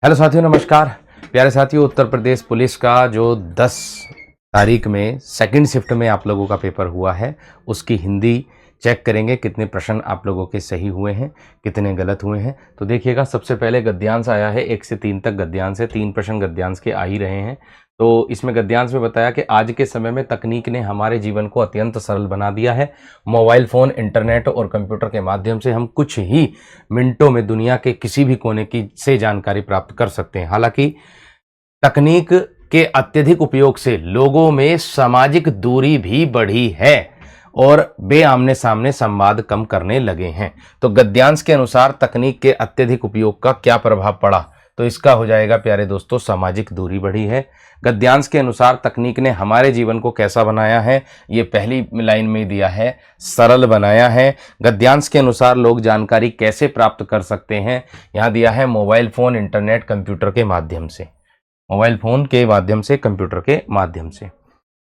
Hello साथियों, नमस्कार। प्यारे साथियों, उत्तर प्रदेश पुलिस का जो 10 तारीख में सेकंड शिफ्ट में आप लोगों का पेपर हुआ है, उसकी हिंदी चेक करेंगे कितने प्रश्न आप लोगों के सही हुए हैं, कितने गलत हुए हैं। तो देखिएगा, सबसे पहले गद्यांश आया है 1 से 3 तक गद्यांश है। 3 प्रश्न गद्यांश के आ ही रहे हैं। तो इसमें गद्यांश में बताया कि आज के समय में तकनीक ने हमारे जीवन को अत्यंत सरल बना दिया है। मोबाइल फ़ोन, इंटरनेट और कंप्यूटर के माध्यम से हम कुछ ही मिनटों में दुनिया के किसी भी कोने की से जानकारी प्राप्त कर सकते हैं। हालांकि तकनीक के अत्यधिक उपयोग से लोगों में सामाजिक दूरी भी बढ़ी है और वे आमने सामने संवाद कम करने लगे हैं। तो गद्यांश के अनुसार तकनीक के अत्यधिक उपयोग का क्या प्रभाव पड़ा, तो इसका हो जाएगा प्यारे दोस्तों, सामाजिक दूरी बढ़ी है। गद्यांश के अनुसार तकनीक ने हमारे जीवन को कैसा बनाया है, ये पहली लाइन में दिया है, सरल बनाया है। गद्यांश के अनुसार लोग जानकारी कैसे प्राप्त कर सकते हैं, यहाँ दिया है मोबाइल फ़ोन, इंटरनेट, कंप्यूटर के माध्यम से। मोबाइल फ़ोन के माध्यम से, कंप्यूटर के माध्यम से।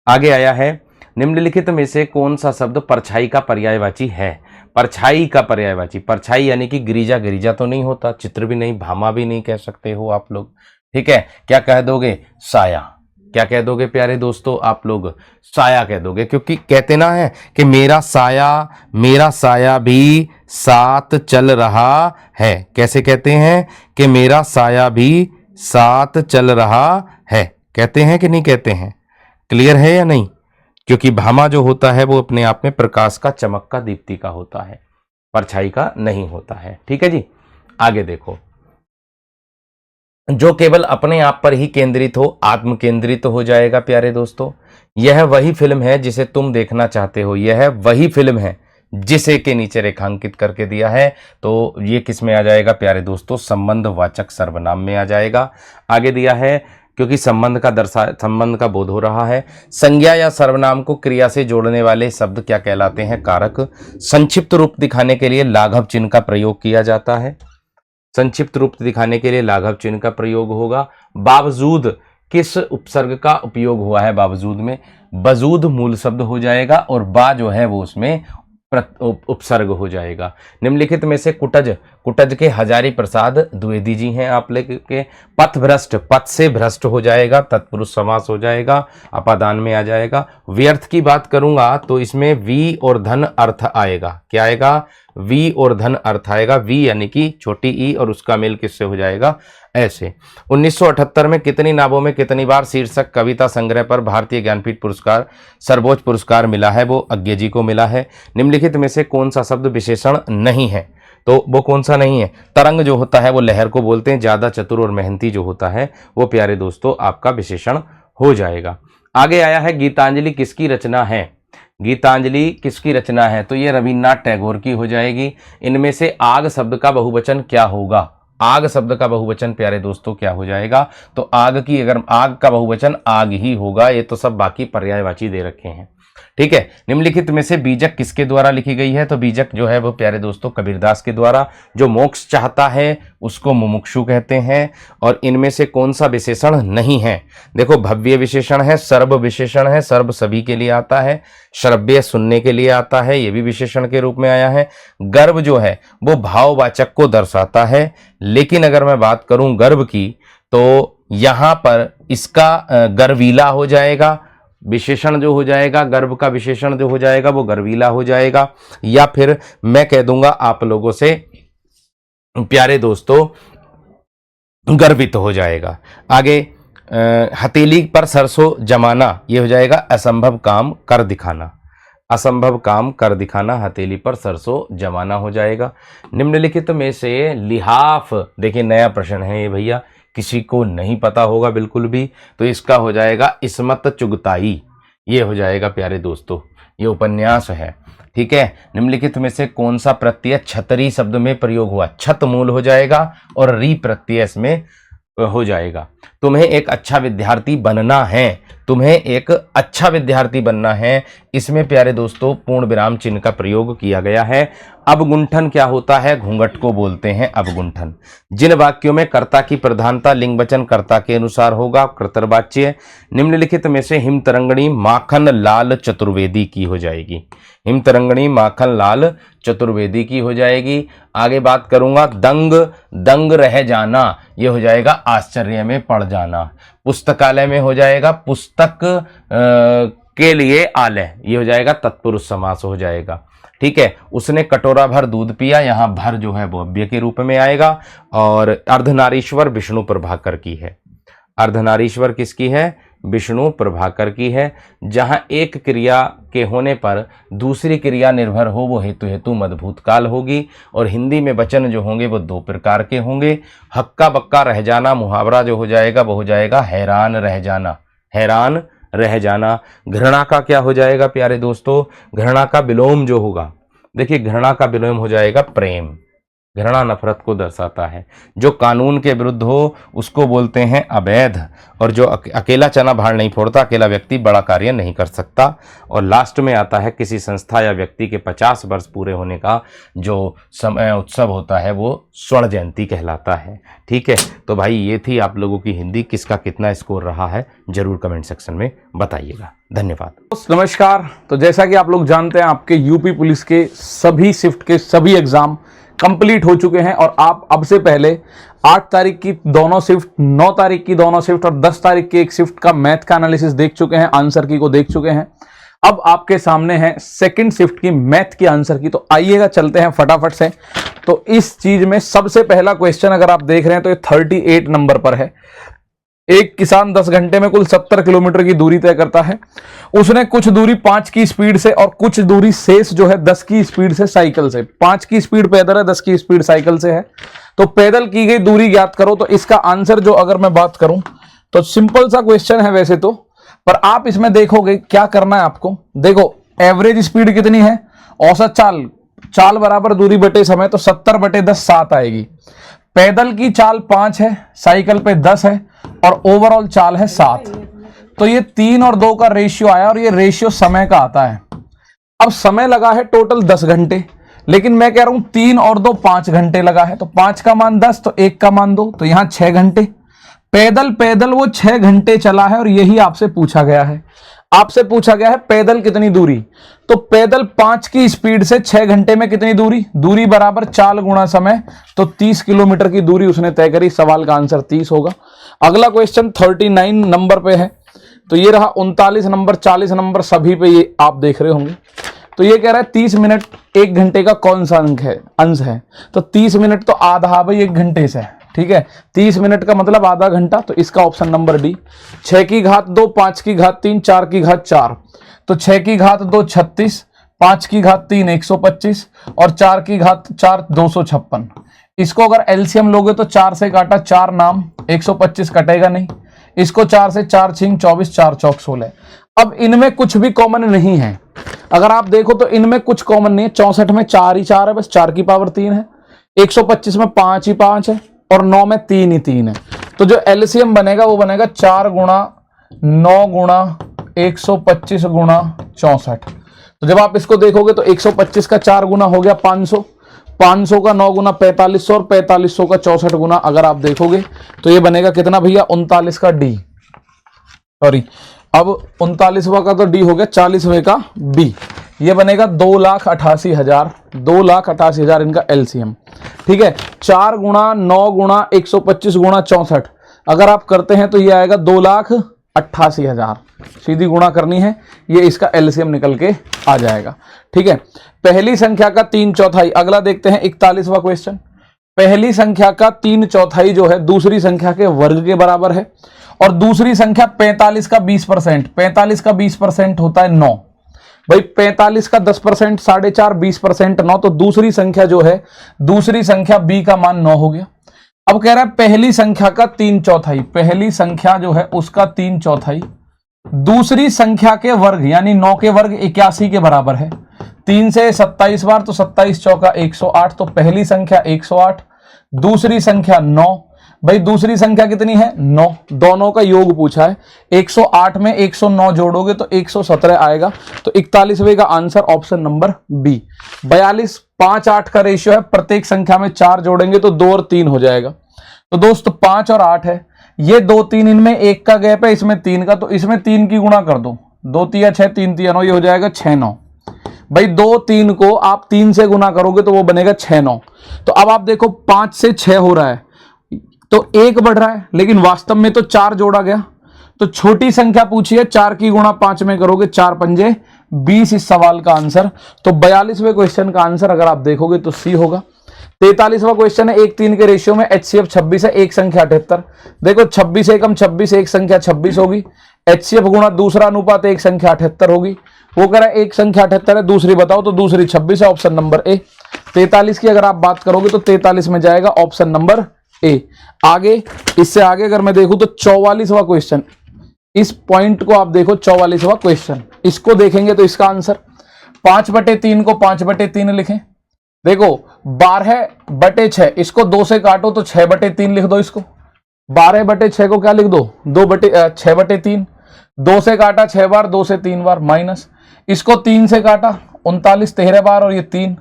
आगे आया है, निम्नलिखित में से कौन सा शब्द परछाई का पर्यायवाची है। परछाई का पर्यायवाची, परछाई यानी कि गिरिजा, गिरिजा तो नहीं होता, चित्र भी नहीं, भामा भी नहीं कह सकते हो आप लोग, ठीक है। क्या कह दोगे? साया। क्या कह दोगे प्यारे दोस्तों आप लोग? साया कह दोगे, क्योंकि कहते ना है कि मेरा साया भी साथ चल रहा है। कैसे कहते हैं कि मेरा साया भी साथ चल रहा है, कहते हैं कि नहीं कहते हैं? क्लियर है या नहीं? क्योंकि भामा जो होता है वो अपने आप में प्रकाश का, चमक का, दीप्ति का होता है, परछाई का नहीं होता है। ठीक है जी। आगे देखो, जो केवल अपने आप पर ही केंद्रित हो, आत्म केंद्रित हो जाएगा प्यारे दोस्तों। यह वही फिल्म है जिसे तुम देखना चाहते हो, यह वही फिल्म है जिसे के नीचे रेखांकित करके दिया है। तो ये किस में आ जाएगा प्यारे दोस्तों? संबंधवाचक सर्वनाम में आ जाएगा। आगे दिया है, क्योंकि संबंध का बोध हो रहा है। संज्ञा या सर्वनाम को क्रिया से जोड़ने वाले शब्द क्या कहलाते हैं? कारक। संक्षिप्त रूप दिखाने के लिए लाघव चिन्ह का प्रयोग किया जाता है। संक्षिप्त रूप दिखाने के लिए लाघव चिन्ह का प्रयोग होगा। बावजूद किस उपसर्ग का उपयोग हुआ है? बावजूद में बजूद मूल शब्द हो जाएगा और बा जो है वो उसमें उपसर्ग हो जाएगा। निम्नलिखित में से कुटज के हजारी प्रसाद द्विवेदी जी हैं आप लोग के। पथभ्रष्ट, पथ से भ्रष्ट हो जाएगा, तत्पुरुष समास हो जाएगा, अपादान में आ जाएगा। व्यर्थ की बात करूंगा तो इसमें वी और धन अर्थ आएगा। क्या आएगा? वी और धन अर्थ आएगा। वी यानी कि छोटी ई और उसका मेल किससे हो जाएगा? ऐसे। 1978 में कितनी नावों में कितनी बार शीर्षक कविता संग्रह पर भारतीय ज्ञानपीठ पुरस्कार सर्वोच्च पुरस्कार मिला है? वो अज्ञे जी को मिला है। निम्नलिखित में से कौन सा शब्द विशेषण नहीं है? तो वो कौन सा नहीं है? तरंग जो होता है वो लहर को बोलते हैं। ज्यादा चतुर और मेहनती जो होता है वो प्यारे दोस्तों आपका विशेषण हो जाएगा। आगे आया है, गीतांजलि किसकी रचना है? गीतांजलि किसकी रचना है? तो ये रविन्द्रनाथ टैगोर की हो जाएगी। इनमें से आग शब्द का बहुवचन क्या होगा? आग शब्द का बहुवचन प्यारे दोस्तों क्या हो जाएगा? तो आग की, अगर आग का बहुवचन आग ही होगा। ये तो सब बाकी पर्यायवाची दे रखे हैं, ठीक है। निम्नलिखित में से बीजक किसके द्वारा लिखी गई है? तो बीजक जो है वो प्यारे दोस्तों कबीरदास के द्वारा। जो मोक्ष चाहता है उसको मुमुक्षु कहते हैं। और इनमें से कौन सा विशेषण नहीं है? देखो, भव्य विशेषण है, सर्व विशेषण है, सर्व सभी के लिए आता है, श्रव्य सुनने के लिए आता है, ये भी विशेषण के रूप में आया है। गर्व जो है वो भाववाचक को दर्शाता है, लेकिन अगर मैं बात करूं गर्व की तो यहां पर इसका गर्वीला हो जाएगा। विशेषण जो हो जाएगा, गर्व का विशेषण जो हो जाएगा वो गर्वीला हो जाएगा, या फिर मैं कह दूंगा आप लोगों से प्यारे दोस्तों गर्वित हो जाएगा। आगे हथेली पर सरसों जमाना, ये हो जाएगा असंभव काम कर दिखाना। असंभव काम कर दिखाना, हथेली पर सरसों जमाना हो जाएगा। निम्नलिखित में से लिहाफ, देखिए नया प्रश्न है ये भैया, किसी को नहीं पता होगा बिल्कुल भी, तो इसका हो जाएगा इस्मत चुगताई। ये हो जाएगा प्यारे दोस्तों, ये उपन्यास है, ठीक है। निम्नलिखित में से कौन सा प्रत्यय छतरी शब्द में प्रयोग हुआ? छत मूल हो जाएगा और री प्रत्यय इसमें हो जाएगा। तुम्हें एक अच्छा विद्यार्थी बनना है, तुम्हें एक अच्छा विद्यार्थी बनना है, इसमें प्यारे दोस्तों पूर्ण विराम चिन्ह का प्रयोग किया गया है। अवगुंठन क्या होता है? घूंघट को बोलते हैं अवगुंठन। जिन वाक्यों में कर्ता की प्रधानता लिंग वचन कर्ता के अनुसार होगा कर्तृवाच्य, निम्नलिखित में से हिमतरंगिणी माखन लाल चतुर्वेदी की हो जाएगी। हिमतरंगिणी माखन लाल चतुर्वेदी की हो जाएगी। आगे बात करूंगा दंग, दंग रह जाना, ये हो जाएगा आश्चर्य में पड़ जाना। पुस्तकालय में हो जाएगा पुस्तक के लिए आलय, ये हो जाएगा तत्पुरुष समास हो जाएगा। ठीक है, उसने कटोरा भर दूध पिया, यहां भर जो है वो अव्यय के रूप में आएगा। और अर्धनारीश्वर विष्णु प्रभाकर की है। अर्धनारीश्वर किसकी है? विष्णु प्रभाकर की है। जहां एक क्रिया के होने पर दूसरी क्रिया निर्भर हो वो हेतु हेतु मदभूतकाल होगी। और हिंदी में वचन जो होंगे वो दो प्रकार के होंगे। हक्का बक्का रह जाना मुहावरा जो हो जाएगा वो हो जाएगा हैरान रह जाना, हैरान रह जाना। घृणा का क्या हो जाएगा प्यारे दोस्तों? घृणा का विलोम जो होगा, देखिए घृणा का विलोम हो जाएगा प्रेम। घृणा नफरत को दर्शाता है। जो कानून के विरुद्ध हो उसको बोलते हैं अवैध। और जो अकेला चना भाड़ नहीं फोड़ता, अकेला व्यक्ति बड़ा कार्य नहीं कर सकता। और लास्ट में आता है किसी संस्था या व्यक्ति के 50 वर्ष पूरे होने का जो समय उत्सव होता है वो स्वर्ण जयंती कहलाता है। ठीक है, तो भाई ये थी आप लोगों की हिंदी। किसका कितना स्कोर रहा है जरूर कमेंट सेक्शन में बताइएगा। धन्यवाद। नमस्कार। तो जैसा कि आप लोग जानते हैं आपके यूपी पुलिस के सभी शिफ्ट के सभी एग्जाम कंप्लीट हो चुके हैं और आप अब से पहले 8 तारीख की दोनों शिफ्ट, 9 तारीख की दोनों शिफ्ट और 10 तारीख की एक शिफ्ट का मैथ का एनालिसिस देख चुके हैं, आंसर की को देख चुके हैं। अब आपके सामने है सेकंड शिफ्ट की मैथ की आंसर की। तो आइएगा चलते हैं फटाफट से। तो इस चीज में सबसे पहला क्वेश्चन अगर आप देख रहे हैं तो ये 38 नंबर पर है। एक किसान 10 घंटे में कुल 70 किलोमीटर की दूरी तय करता है। उसने कुछ दूरी 5 की स्पीड से और कुछ दूरी शेष जो है 10 की स्पीड से साइकिल से, 5 की स्पीड पैदल है, 10 की स्पीड साइकिल से है। तो पैदल की गई दूरी ज्ञात करो। तो इसका आंसर जो अगर मैं बात करूं तो सिंपल सा क्वेश्चन है वैसे तो, पर आप इसमें देखोगे क्या करना है आपको। देखो एवरेज स्पीड कितनी है, औसत चाल, चाल बराबर दूरी बटे समय, तो 70/10 7 आएगी। पैदल की चाल 5 है, साइकिल पे 10 है और ओवरऑल चाल है 7। तो ये 3 और 2 का रेशियो आया और ये रेशियो समय का आता है। अब समय लगा है टोटल 10 घंटे, लेकिन मैं कह रहा हूं 3 और 2 5 घंटे लगा है। तो 5 का मान 10 तो 1 का मान 2, तो यहां 6 घंटे। पैदल वो 6 घंटे चला है और यही आपसे पूछा गया है। आपसे पूछा गया है पैदल कितनी दूरी। तो पैदल 5 की स्पीड से 6 घंटे में कितनी दूरी, दूरी बराबर चाल गुणा समय, तो 30 किलोमीटर की दूरी उसने तय करी। सवाल का आंसर 30 होगा। अगला क्वेश्चन 39 नंबर पे है। तो ये रहा 39 नंबर, 40 नंबर सभी पे ये आप देख रहे होंगे। तो ये कह रहा है 30 मिनट 1 घंटे का कौन सा अंश है। तो 30 मिनट तो आधा भाई 1 घंटे से, ठीक है। 30 मिनट का मतलब आधा घंटा, तो इसका ऑप्शन नंबर डी। 6 की घात 2, 5 की घात 3, 4 की घात 4, तो 6 की घात 2 36, 5 की घात 3 125 और 4 की घात 4 256। इसको अगर एलसीएम लोगे तो 4 से काटा 4 नाम, 125 कटेगा नहीं। इसको 4 से 4 छिंग 24, 4 चौक 16। अब इनमें कुछ भी कॉमन नहीं है। अगर आप देखो तो इनमें कुछ कॉमन नहीं है। 64 में 4 ही 4 है, बस 4 की पावर 3 है। 125 में 5 ही 5 है और 9 में 3 ही 3 है। तो जो एलसीएम बनेगा वो बनेगा 4 गुणा 9 गुणा 125 गुणा 64। तो जब आप इसको देखोगे तो 125 का 4 गुना हो गया 500, 500 का 9 गुना 4500 और 4500 का 64 गुना अगर आप देखोगे तो ये बनेगा कितना भैया 39 का डी, सॉरी अब 39वां का तो डी हो गया, 40वें का बी। ये बनेगा 2,88,000, 2,88,000 इनका एलसीएम। ठीक है, 4 गुणा 9 गुणा 125 गुणा 64 अगर आप करते हैं तो ये आएगा 2,88,000। सीधी गुणा करनी है, ये इसका एलसीएम निकल के आ जाएगा। ठीक है, पहली संख्या का 3/4। अगला देखते हैं 41वां क्वेश्चन। पहली संख्या का 3/4 जो है दूसरी संख्या के वर्ग के बराबर है और दूसरी संख्या 45 का 20%, 45 का 20% होता है 9। भाई 45 का 10%, 4.5, 20% 9, तो दूसरी संख्या जो है, दूसरी संख्या b का मान 9 हो गया। अब कह रहा है पहली संख्या का 3/4, पहली संख्या जो है उसका 3/4 दूसरी संख्या के वर्ग यानी 9 के वर्ग 81 के बराबर है। 3 से 27 बार तो 27 चौका 108, तो पहली संख्या 108, दूसरी संख्या 9। भाई दूसरी संख्या कितनी है 9, दोनों का योग पूछा है। 108 में 109 जोड़ोगे तो 117 आएगा। तो 41वें का आंसर ऑप्शन नंबर बी। 42 5 8 का रेशियो है, प्रत्येक संख्या में 4 जोड़ेंगे तो 2 और 3 हो जाएगा। तो दोस्त 5 और 8 है, ये 2 3 इनमें 1 का गैप है, इसमें 3 का, तो इसमें 3 की गुणा कर दो, 2 तिया 6 3 तिया 9, ये हो जाएगा 6 9। भाई 2 3 को आप 3 से गुना करोगे तो वो बनेगा 6 9। तो अब आप देखो 5 से 6 हो रहा है तो 1 बढ़ रहा है, लेकिन वास्तव में तो 4 जोड़ा गया। तो छोटी संख्या पूछी है, 4 की गुणा 5 में करोगे 4 पंजे 20 इस सवाल का आंसर। तो 42वें क्वेश्चन का आंसर अगर आप देखोगे तो सी होगा। 43वां क्वेश्चन है, 1 3 के रेशियो में HCF 26 है, एक संख्या 78। देखो 26 एकम 26, एक संख्या 26 होगी। HCF गुणा दूसरा अनुपात एक संख्या 78 होगी। वो कह रहा है एक संख्या 78 है, दूसरी बताओ, तो दूसरी 26 है, ऑप्शन नंबर ए। 43 की अगर आप बात करोगे तो 43 में जाएगा ऑप्शन नंबर ए। आगे, इससे आगे अगर मैं देखूं तो 44वां क्वेश्चन, इस पॉइंट को आप देखो, 44वां क्वेश्चन, इसको देखेंगे तो इसका आंसर 5/3 को 5/3 लिखें। देखो 12/6, इसको 2 से काटो तो 6/3 लिख दो। इसको 12/6 को क्या लिख दो, 6/3। 2 से काटा 6 बार, 2 से 3 बार, माइनस। इसको 3 से काटा 39 13 बार और ये 3।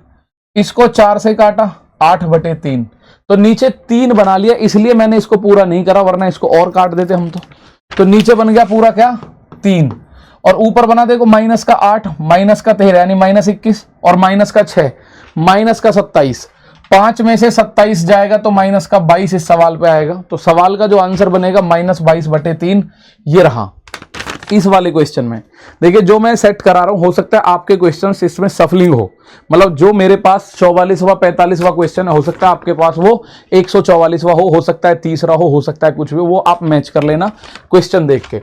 इसको 4 से काटा 8/3। तो नीचे 3 बना लिया, इसलिए मैंने इसको पूरा नहीं करा, वरना इसको और काट देते हम तो नीचे बन गया पूरा क्या 3, और ऊपर बना देखो माइनस का 8, माइनस का 13 यानी -21, और माइनस का 6, माइनस का 27। 5 में से 27 जाएगा तो माइनस का 22 इस सवाल पे आएगा। तो सवाल का जो आंसर बनेगा -22/3 ये रहा इस वाले क्वेश्चन में। देखिए जो मैं सेट करा रहा हूं, हो सकता है आपके क्वेश्चन इसमें सफलिंग हो, मतलब जो मेरे पास 44वां 45वां क्वेश्चन है, हो सकता है आपके पास वो 144वां हो सकता है तीसरा हो सकता है कुछ भी, वो आप मैच कर लेना क्वेश्चन देख के।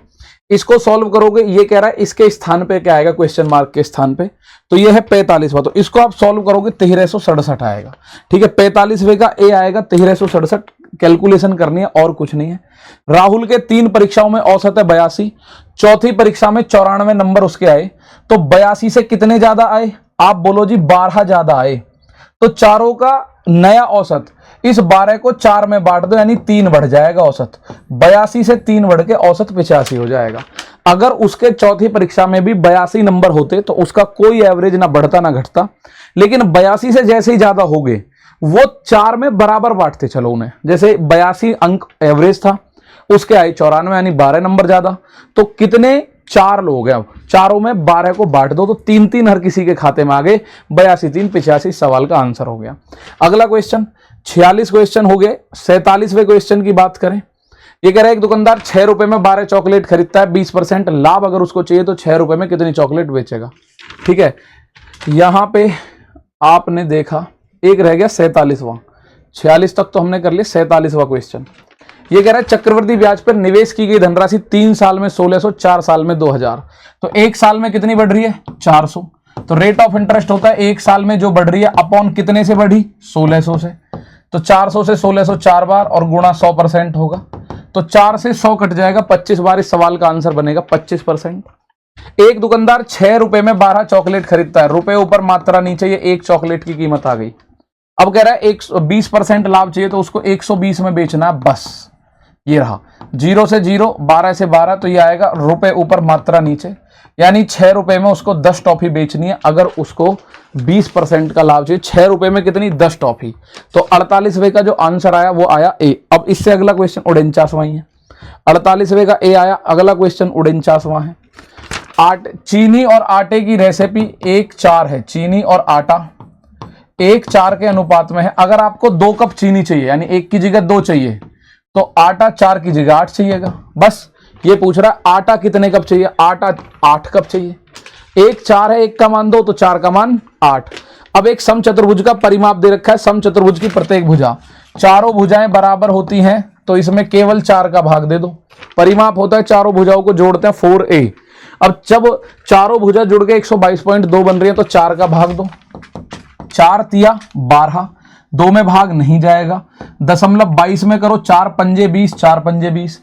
इसको सॉल्व करोगे, ये कह रहा है इसके स्थान पे क्या आएगा, क्वेश्चन मार्क के स्थान पे, तो ये है 45वां। तो इसको आप सॉल्व करोगे 1367 आएगा। ठीक है, 45वें का ए आएगा 1367, कैलकुलेशन करनी है और कुछ नहीं है। राहुल के 3 परीक्षाओं में औसत है 82, चौथी परीक्षा में 94 नंबर उसके आए, तो 82 से कितने ज्यादा आए, आप बोलो जी 12 ज्यादा आए। तो चारों का नया औसत, इस 12 को 4 में बांट दो यानी 3 बढ़ जाएगा औसत। 82 से 3 बढ़ के औसत 85 हो जाएगा। अगर उसके चौथी परीक्षा में भी 82 नंबर होते तो उसका कोई एवरेज ना बढ़ता ना घटता, लेकिन 82 से जैसे ही ज्यादा हो गए वो 4 में बराबर बांटते चलो उन्हें। जैसे 82 अंक एवरेज था, उसके आए 94 यानी 12 नंबर ज्यादा। तो कितने 4 लोग हैं, अब चारों में 12 को बांट दो तो 3 हर किसी के खाते में आ गए। 82 3 85 सवाल का आंसर हो गया। अगला क्वेश्चन 46 क्वेश्चन हो गए। 47वें क्वेश्चन की बात करें, ये कह रहा है एक दुकानदार 6 रुपए में 12 चॉकलेट खरीदता है, 20% लाभ अगर उसको चाहिए तो 6 रुपए में कितनी चॉकलेट बेचेगा। ठीक है, यहां पे आपने देखा एक रह गया 47वां, 46 तक तो हमने कर लिया। 47वां क्वेश्चन ये कह रहा है चक्रवृद्धि ब्याज पर निवेश की गई धनराशि 3 साल में 1600, 4 साल में 2000, तो 1 साल में कितनी बढ़ रही है 400। तो रेट ऑफ इंटरेस्ट होता है 1 साल में जो बढ़ रही है अपॉन कितने से बढ़ी 1600 से। तो 400 से 1600 4 बार और गुणा 100% होगा, तो 4 से 100 कट जाएगा, 25 बार इस सवाल का आंसर बनेगा 25%। एक दुकानदार 6 रुपए में 12 चॉकलेट खरीदता है, रुपए ऊपर मात्रा नीचे, ये एक चॉकलेट की कीमत आ गई। अब कह रहा है 20% लाभ चाहिए तो उसको 120 में बेचना है, बस ये रहा 0 से 0, 12 से 12, तो ये आएगा रुपए ऊपर मात्रा नीचे, यानी 6 रुपए में उसको 10 टॉफी बेचनी है। अगर उसको 20% का लाभ चाहिए, 6 रुपए में कितनी 10 टॉफी, तो 48वें का जो आंसर आया वो आया ए। अब इससे अगला क्वेश्चन 49वां ही है। 48वें का ए आया, अगला क्वेश्चन 49वां है। चीनी और आटे की रेसिपी 1:4 है, चीनी और आटा 1:4 के अनुपात में है। अगर आपको 2 कप चीनी चाहिए यानी 1 की जगह 2 चाहिए, तो आटा 4 की जगह 8 चाहिएगा। बस ये पूछ रहा है आटा कितने कप चाहिए, आटा 8 कप चाहिए। 1:4 है, 1 का मान 2 तो 4 का मान 8। अब एक समचतुर्भुज का परिमाप दे रखा है, समचतुर्भुज की प्रत्येक भुजा, चारों भुजाएं बराबर होती हैं तो इसमें केवल 4 का भाग दे दो। परिमाप होता है चारों भुजाओं को जोड़ते हैं 4a। अब जब चारों भुजा जुड़ के 122.2 बन रही है तो 4 का भाग दो, 4 तिया 12, 2 में भाग नहीं जाएगा, 0.22 में करो, 4 पंजे 20, 4 पंजे 20,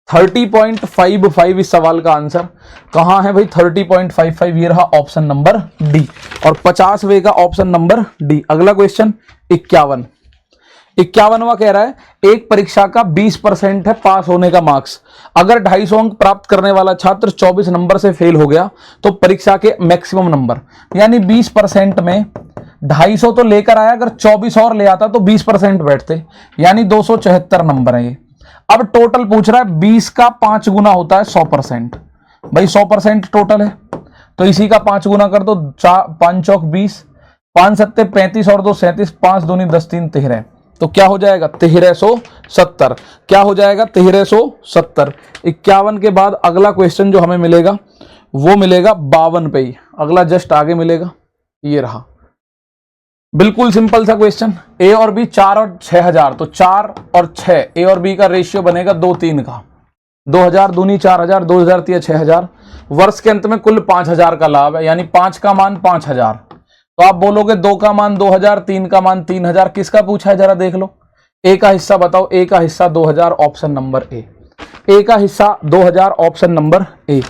30.55 इस सवाल का आंसर कहां है भाई 30.55, ये रहा ऑप्शन नंबर डी। और 50वें का ऑप्शन नंबर डी। अगला क्वेश्चन 51, 51वां कह रहा है एक परीक्षा का 20% है पास होने का मार्क्स। अगर 250 अंक प्राप्त करने वाला छात्र 24 नंबर से फेल हो गया तो परीक्षा के मैक्सिमम नंबर, यानी 20% में 250 तो लेकर आया, अगर 24 और ले आता तो 20% बैठते, यानी 274 नंबर है ये। अब टोटल पूछ रहा है 20 का 5 गुना होता है 100%। भाई 100% टोटल है तो इसी का 5 गुना कर दो, 5 चौक 20, 5 सत्ते 35 और 2 37, 5 दूनी 10 3 13, तो क्या हो जाएगा 1370। क्या हो जाएगा 1370। 51 के बाद अगला क्वेश्चन जो हमें मिलेगा वो मिलेगा 52 पे ही, अगला जस्ट आगे मिलेगा, ये रहा। बिल्कुल सिंपल सा क्वेश्चन, ए और बी 4 और 6000, तो 4 और 6 ए और बी का रेशियो बनेगा 2-3 का। 2000 दूनी 4000, 2000 तिया 6000, वर्ष के अंत में कुल 5000 का लाभ है, यानी 5 का मान 5000। तो आप बोलोगे 2 का मान 2000, 3 का मान 3000, किसका पूछा है जरा देख लो। ए का हिस्सा बताओ, ए का हिस्सा 2000, ऑप्शन नंबर ए। ए का हिस्सा 2000, ऑप्शन नंबर ए।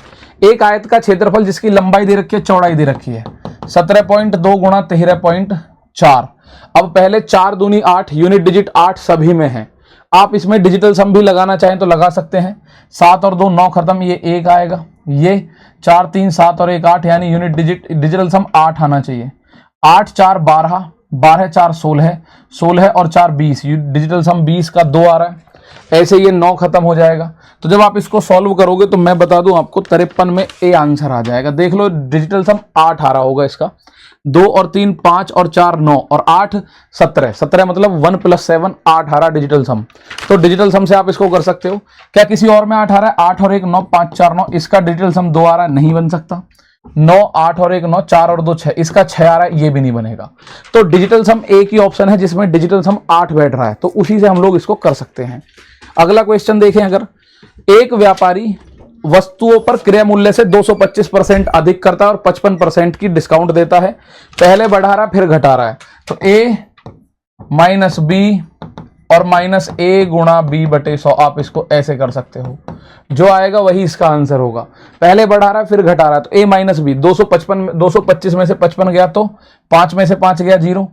एक आयत का क्षेत्रफल जिसकी लंबाई दे रखी है, चौड़ाई दे रखी है 17.2 गुणा 13.4। अब पहले 4 दूनी 8, यूनिट डिजिट 8 सभी में है। आप इसमें डिजिटल सम भी लगाना चाहें तो लगा सकते हैं। 7 और 2 9 खत्म, ये 1 आएगा, ये 4 3 7 और 1 8, यानी यूनिट डिजिटल सम 8 आना चाहिए। 8 4 12, 12 4 16, 16 और 4 20, डिजिटल सम 20 का 2 आ रहा है। ऐसे ये 9 खत्म हो जाएगा। तो जब आप इसको सॉल्व करोगे तो मैं बता दूं आपको 53 में ए आंसर आ जाएगा। देख लो डिजिटल सम 8 आ रहा होगा इसका, 2 और 3 5 और 4 9 और 8 17, 17 मतलब 1 + 7 8 आ रहा डिजिटल सम। तो डिजिटल सम से आप इसको कर सकते हो। क्या किसी और में 8 आ रहा है? 8 और 1 9, 5 4 9, इसका डिजिटल सम 2 आ रहा है, नहीं बन सकता। 9 8 और 1 9, 4 और 2 6, इसका 6 आ रहा है, ये भी नहीं बनेगा। तो डिजिटल सम एक ही ऑप्शन है जिसमें डिजिटल सम 8 बैठ रहा है, तो उसी से हम लोग इसको कर सकते हैं। अगला क्वेश्चन देखें, अगर एक व्यापारी वस्तुओं पर क्रय मूल्य से 225% अधिक करता है और 55% की डिस्काउंट देता है, पहले बढ़ा रहा है फिर घटा रहा है, तो ए माइनस बी और माइनस ए गुणा बी बटे 100, आप इसको ऐसे कर सकते हो। जो आएगा वही इसका आंसर होगा। पहले बढ़ा रहा है फिर घटा रहा है, तो ए माइनस बी, 225 में से 55 गया तो 5 में से 5 गया 0,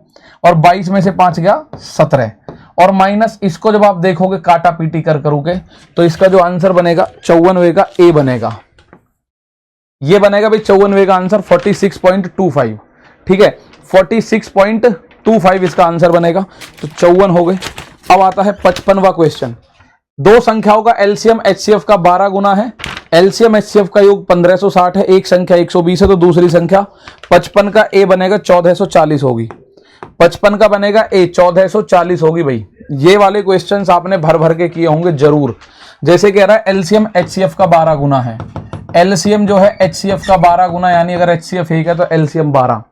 और 22 में से 5 गया 17, और माइनस इसको जब आप देखोगे काटा पीटी करोगे तो इसका जो आंसर बनेगा 54वें का ए बनेगा। ये बनेगा भाई 54वें का आंसर 46.25, ठीक है, 46.25 इसका आंसर बनेगा। तो 54 हो गए। अब आता है 55वां क्वेश्चन। दो संख्याओं का एलसीएम एचसीएफ का 12 गुना है। एलसीएम एचसीएफ का योग 1560 है, एक संख्या 120 है, तो दूसरी संख्या 55 का ए बनेगा 1440 होगी। 55 का बनेगा ए 1440 होगी। भाई ये वाले क्वेश्चंस आपने भर भर के किए होंगे जरूर। जैसे कह रहा है एलसीएम एचसीएफ का 12 गुना है, एलसीएम जो है एचसीएफ का 12 गुना, यानी अगर एचसीएफ एक है तो एलसीएम 12।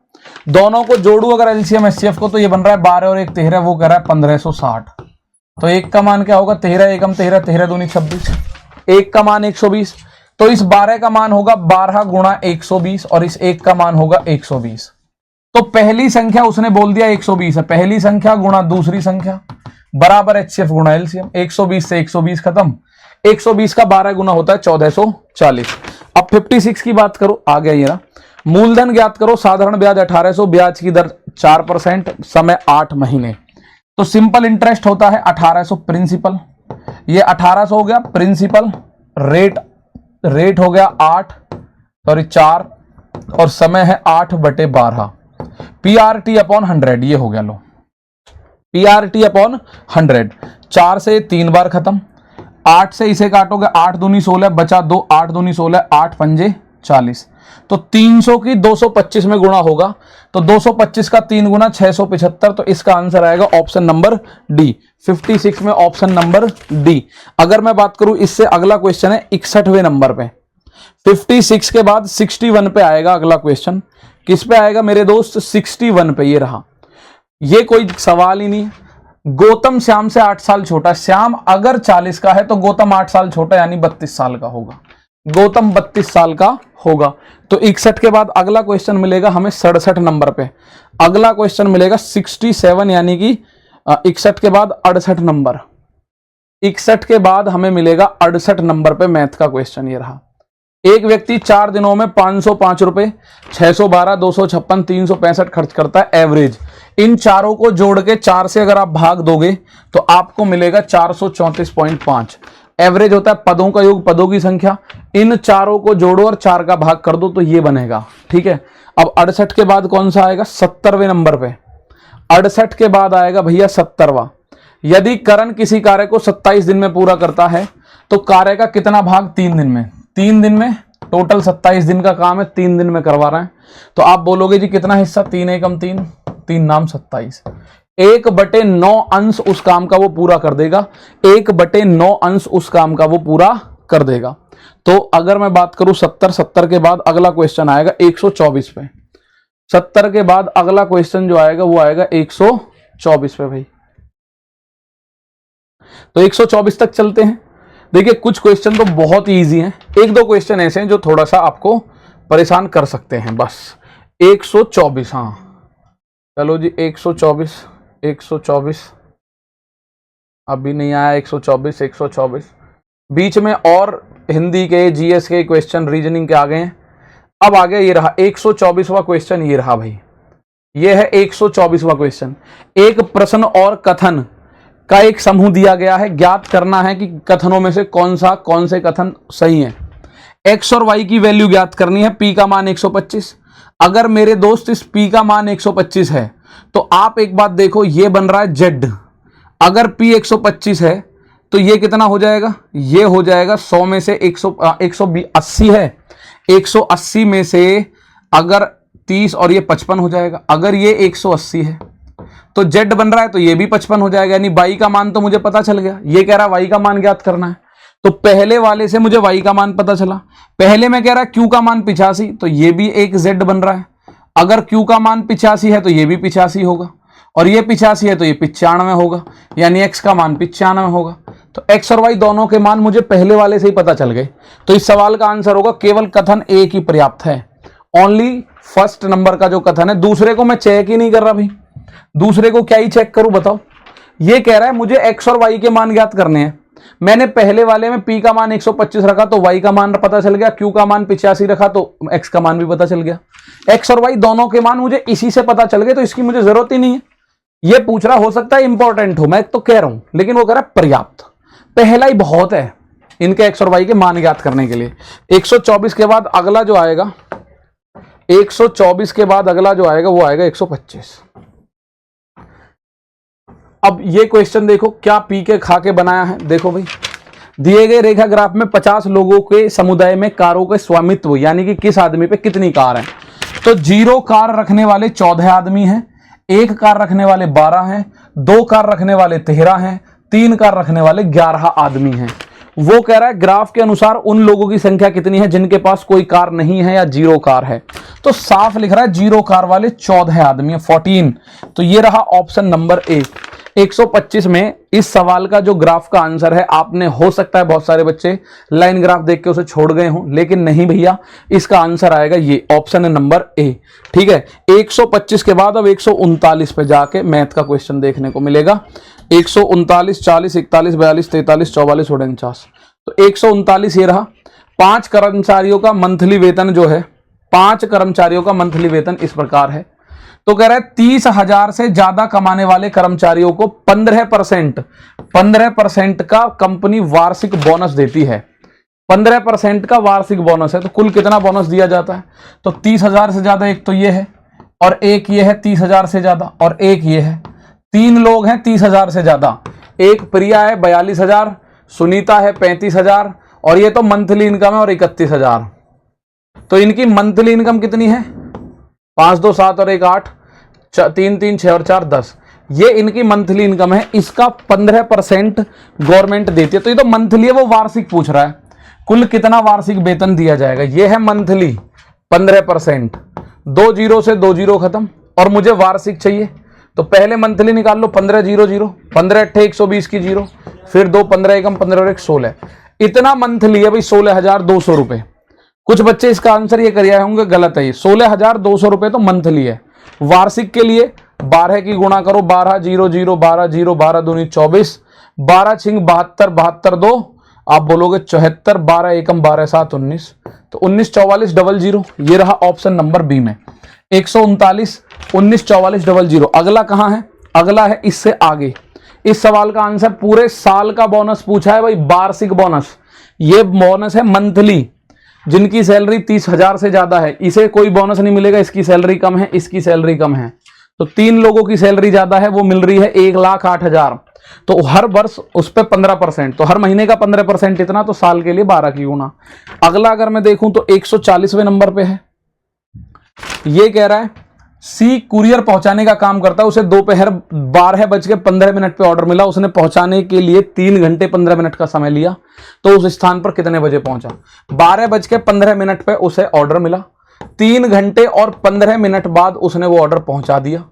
दोनों को जोड़ू अगर एलसीएम एचसीएफ को, तो ये बन रहा है 12 और 1 13, वो कह रहा है 1560। तो एक का मान क्या होगा 13 एकम 13, 13 दूनी 26, एक का मान 120, तो इस 12 का मान होगा 12 गुणा 120 और इस एक का मान होगा 120। तो पहली संख्या उसने बोल दिया 120 है, पहली संख्या गुणा दूसरी संख्या बराबर एचसीएफ गुणा एलसीएम। 120 से 120 खत्म, 120 का 12 गुना होता है 1440। अब 56 की बात करो, आ गया ये ना। मूलधन ज्ञात करो, साधारण ब्याज 1800, ब्याज की दर 4%, समय 8 महीने। तो सिंपल इंटरेस्ट होता है 1800 प्रिंसिपल, ये 1800 हो गया प्रिंसिपल, रेट हो गया 8 सॉरी 4, और समय है 8/12। पीआरटी अपॉन 100 ये हो गया। लो पीआरटी अपॉन 100, 4 से 3 बार खत्म, 8 से इसे काटोगे 8 दूनी 16 बचा 2, 8 दूनी 16, 8 पंजे 40। तो 300 की 225 में गुणा होगा, तो 225 का 3 गुना 675, तो इसका आंसर आएगा ऑप्शन नंबर डी। 56 में ऑप्शन नंबर डी। अगर मैं बात करूं इससे अगला क्वेश्चन है 61वें नंबर पे। 56 के बाद 61 पे आएगा अगला क्वेश्चन। किस पे आएगा मेरे दोस्त? 61 पे। ये रहा, ये कोई सवाल ही नहीं। गौतम श्याम से 8 साल छोटा, श्याम अगर 40 का है तो गौतम 8 साल छोटा यानी 32 साल का होगा, गौतम 32 साल का होगा। तो 61 के बाद अगला क्वेश्चन मिलेगा हमें 67 नंबर पे। अगला क्वेश्चन मिलेगा 67 यानी कि 61 के बाद 68 नंबर। 61 के बाद हमें मिलेगा 68 नंबर पे मैथ का क्वेश्चन। ये रहा, एक व्यक्ति 4 दिनों में 505 रुपए, 612, 256, 365 खर्च करता है एवरेज। इन चारों को जोड़ के 4 से अगर आप भाग दोगे तो आपको मिलेगा 434.5। एवरेज होता है पदों का योग, पदों की संख्या। इन चारों को जोड़ो और 4 का भाग कर दो तो ये बनेगा। ठीक है, अब 68 के बाद कौन सा आएगा? 70वें नंबर पे 68 के बाद आएगा भैया 70वां। यदि करण किसी कार्य को 27 दिन में पूरा करता है तो कार्य का कितना भाग? 3 दिन में। 3 दिन में टोटल 27 दिन का काम है, 3 दिन में करवा रहे हैं। तो आप बोलोगे जी कितना हिस्सा? 3 एकम 3, 3 नाम 27। 1/9 अंश उस काम का वो पूरा कर देगा। 1/9 अंश उस काम का वो पूरा कर देगा। तो अगर मैं बात करूं 70 के बाद अगला क्वेश्चन आएगा 124 पे। 70 के बाद अगला क्वेश्चन जो आएगा वो आएगा 124 पे भाई। तो 124 तक चलते हैं। देखिए कुछ क्वेश्चन तो बहुत ही इजी हैं, एक दो क्वेश्चन ऐसे हैं जो थोड़ा सा आपको परेशान कर सकते हैं बस। 124, हाँ चलो जी 124 अभी नहीं आया। 124 बीच में और हिंदी के, जीएस के क्वेश्चन, रीजनिंग के आ गए हैं। अब आ गया ये रहा 124वां क्वेश्चन। ये रहा भाई, ये है 124वां क्वेश्चन। एक प्रश्न और कथन का एक समूह दिया गया है, ज्ञात करना है कि कथनों में से कौन से कथन सही है। x और y की वैल्यू ज्ञात करनी है। p का मान 125। अगर मेरे दोस्त इस p का मान 125 है तो आप एक बात देखो, ये बन रहा है z। अगर p 125 है तो ये कितना हो जाएगा? ये हो जाएगा 100 में से 180 है। 180 में से अगर 30 और ये 55 हो जाएगा। अगर ये 180 है तो z बन रहा है तो ये भी 55 हो जाएगा। यानी y का मान तो मुझे पता चल गया। ये कह रहा है y का मान ज्ञात करना है, तो पहले वाले से मुझे y का मान पता चला। पहले में कह रहा है q का मान 85, तो ये भी एक z बन रहा है। अगर q का मान 85 है तो ये भी 85 होगा, और ये 85 है तो ये 95 होगा, यानी x का मान 95 होगा। तो x और y दोनों के मान मुझे पहले वाले से ही पता चल गए। तो इस सवाल का आंसर होगा केवल कथन एक ही पर्याप्त है। ओनली फर्स्ट नंबर का जो कथन है, दूसरे को मैं चेक ही नहीं कर रहा भाई। दूसरे को क्या ही चेक करूं बताओ। ये कह रहा है मुझे x और y के मान ज्ञात करने हैं। मैंने पहले वाले में p का मान 125 रखा तो y का मान पता चल गया, q का मान 85 रखा तो x का मान भी पता चल गया। x और y दोनों के मान मुझे इसी से पता चल गए, तो इसकी मुझे जरूरत ही नहीं है। ये पूछ रहा हो सकता है इंपॉर्टेंट हो, मैं तो कह रहा हूं, लेकिन वो कह रहा है पर्याप्त, पहला ही बहुत है इनके x और y के मान ज्ञात करने के लिए। 124 के बाद अगला जो आएगा, 124 के बाद अगला जो आएगा वो आएगा 125। अब ये क्वेश्चन देखो, क्या पी के खा के बनाया है। देखो भाई, दिए गए रेखा ग्राफ में 50 लोगों के समुदाय में कारों के स्वामित्व, यानी कि किस आदमी पे कितनी कार है। तो 0 कार रखने वाले 14 आदमी हैं, 1 कार रखने वाले 12 हैं, 2 कार रखने वाले 13 हैं, 3 कार रखने वाले 11 आदमी हैं। वो कह रहा है ग्राफ के अनुसार उन लोगों की संख्या कितनी है जिनके पास कोई कार नहीं है या 0 कार है। तो साफ लिख रहा है 0 कार वाले 14 आदमी है, 14। तो ये रहा ऑप्शन नंबर ए। 125 में इस सवाल का जो ग्राफ का आंसर है, आपने हो सकता है बहुत सारे बच्चे लाइन ग्राफ देख के उसे छोड़ गए हों, लेकिन नहीं भैया, इसका आंसर आएगा ये ऑप्शन नंबर ए। ठीक है, 125 के बाद अब 139 पे जाके मैथ का क्वेश्चन देखने को मिलेगा। 139, 40, 41, 42, 43, 44, 49। तो 139 ये रहा। 5 कर्मचारियों का मंथली वेतन जो है, 5 कर्मचारियों का मंथली वेतन इस प्रकार है। तो कह रहा है 30,000 से ज्यादा कमाने वाले कर्मचारियों को 15% का कंपनी वार्षिक बोनस देती है। 15% का वार्षिक बोनस है, तो कुल कितना बोनस दिया जाता है। तो 30,000 से ज्यादा एक तो ये है, और एक ये है 30,000 से ज्यादा, और एक ये है। 3 लोग हैं 30,000 से ज्यादा, एक प्रिया है 42,000, सुनीता है 35,000, और ये तो मंथली इनकम है और 31,000। तो इनकी मंथली इनकम कितनी है? 5 2 7 और 1 8, 3 3 6 और 4 10। ये इनकी मंथली इनकम है। इसका 15% गवर्नमेंट देती है। तो ये तो मंथली है, वो वार्षिक पूछ रहा है कुल कितना वार्षिक वेतन दिया जाएगा। ये है मंथली 15%। 2 0 से 2 0 खत्म, और मुझे वार्षिक चाहिए। तो पहले मंथली निकाल लो, 15 0 0, 15 8 120 की 0, फिर 2 15 एकम 15 और 1 16। इतना मंथली है भाई 16,200 रुपए। कुछ बच्चे इसका आंसर ये कर आए होंगे, गलत है। ये 16,200 रुपए तो मंथली है। वार्षिक के लिए 12 की गुणा करो, 12 0 0 12 0 12 दूनी 24, 12 छिंग 72 72 2, आप बोलोगे 74, 12 एकम 12 7 19, तो 194400 ये रहा ऑप्शन नंबर बी में 139 194400। अगला कहाँ है? अगला है इससे आगे। इस सवाल का आंसर पूरे साल का बोनस पूछा है भाई, वार्षिक बोनस। ये बोनस है मंथली, जिनकी सैलरी 30,000 से ज्यादा है इसे कोई बोनस नहीं मिलेगा, इसकी सैलरी कम है, इसकी सैलरी कम है। तो 3 लोगों की सैलरी ज्यादा है, वो मिल रही है 1,08,000। तो हर वर्ष उस पर 15%, तो हर महीने का 15% इतना, तो साल के लिए 12 की गुना। अगला अगर मैं देखूं तो 140वें नंबर पे है। ये कह रहा है सी कुरियर पहुंचाने का काम करता है, उसे दोपहर 12:15 पे ऑर्डर मिला, उसने पहुंचाने के लिए 3 घंटे 15 मिनट का समय लिया, तो उस स्थान पर कितने बजे पहुंचा? 12:15 पे उसे ऑर्डर मिला, 3 घंटे और 15 मिनट बाद उसने वो ऑर्डर पहुंचा दिया।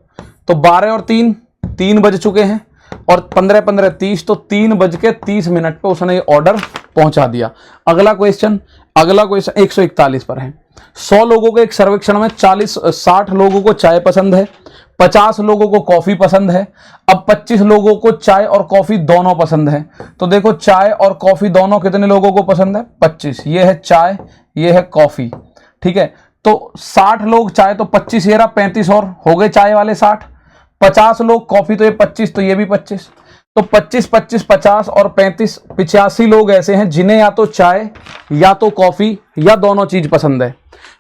तो 12 और 3 बज चुके हैं, और 15 30, तो 3:30 पे उसने ये ऑर्डर पहुंचा दिया। अगला क्वेश्चन 141 पर है। 100 लोगों के एक सर्वेक्षण में 60 लोगों को चाय पसंद है, 50 लोगों को कॉफी पसंद है, अब 25 लोगों को चाय और कॉफी दोनों पसंद है। तो देखो चाय और कॉफी दोनों कितने लोगों को पसंद है? 25। ये है चाय, ये है कॉफी, ठीक है। तो 60 लोग चाय, तो 25 ये रहा, 35 और हो गए चाय वाले 60, 50 लोग कॉफी, तो ये 25, तो ये भी 25। तो 25 25 50 और 35 85 लोग ऐसे हैं जिन्हें या तो चाय या तो कॉफी या दोनों चीज पसंद है।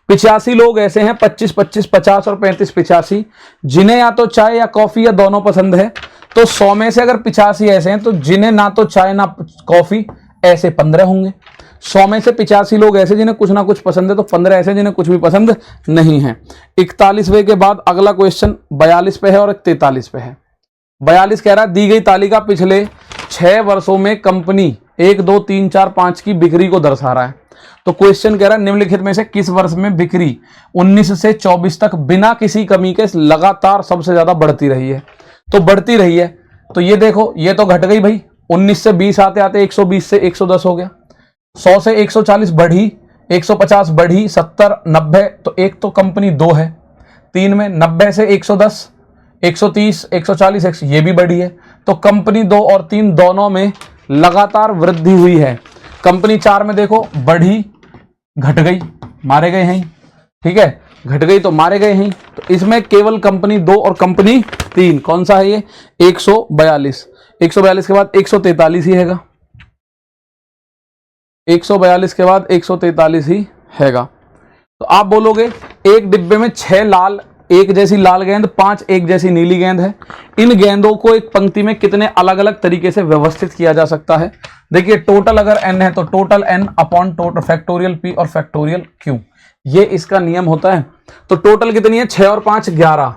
85 लोग ऐसे हैं 25 25 50 और 35 85 जिन्हें या तो चाय या कॉफी या दोनों पसंद है। तो 100 में से अगर 85 ऐसे हैं तो जिन्हें ना तो चाय ना कॉफी, ऐसे 15 होंगे। 100 में से 85 लोग ऐसे जिन्हें कुछ ना कुछ पसंद है, तो 15 ऐसे जिन्हें कुछ भी पसंद नहीं है। 41वें के बाद अगला क्वेश्चन 42 पे है और 43 पे है। 42 कह रहा है दी गई तालिका पिछले 6 वर्षों में कंपनी 1 2 3 4 5 की बिक्री को दर्शा रहा है। तो क्वेश्चन कह रहा है निम्नलिखित में से किस वर्ष में बिक्री 19 से 24 तक बिना किसी कमी के लगातार सबसे ज्यादा बढ़ती रही है? तो बढ़ती रही है, तो ये देखो ये तो घट गई भाई, 19 से 20 आते आते 120 से 110 हो गया, 100 से 140 बढ़ी, 150 बढ़ी, 70 90, तो एक तो कंपनी 2 है 3 में, 90 से 110 130 140 ये भी बढ़ी है। तो कंपनी 2 और 3 दोनों में लगातार वृद्धि हुई है। कंपनी 4 में देखो बढ़ी, घट गई, मारे गए हैं, ठीक है, घट गई तो मारे गए हैं। तो इसमें केवल कंपनी 2 और कंपनी 3 कौन सा है? ये 142। 142 के बाद 143 ही हैगा, 142 के बाद 143 ही हैगा। तो आप बोलोगे एक डिब्बे में 6 लाल एक जैसी लाल गेंद, 5 एक जैसी नीली गेंद है, इन गेंदों को एक पंक्ति में कितने अलग अलग तरीके से व्यवस्थित किया जा सकता है? देखिए टोटल अगर n है तो total n upon total factorial p और फैक्टोरियल q, ये इसका नियम होता है। तो टोटल कितनी है? 6 और 5 11,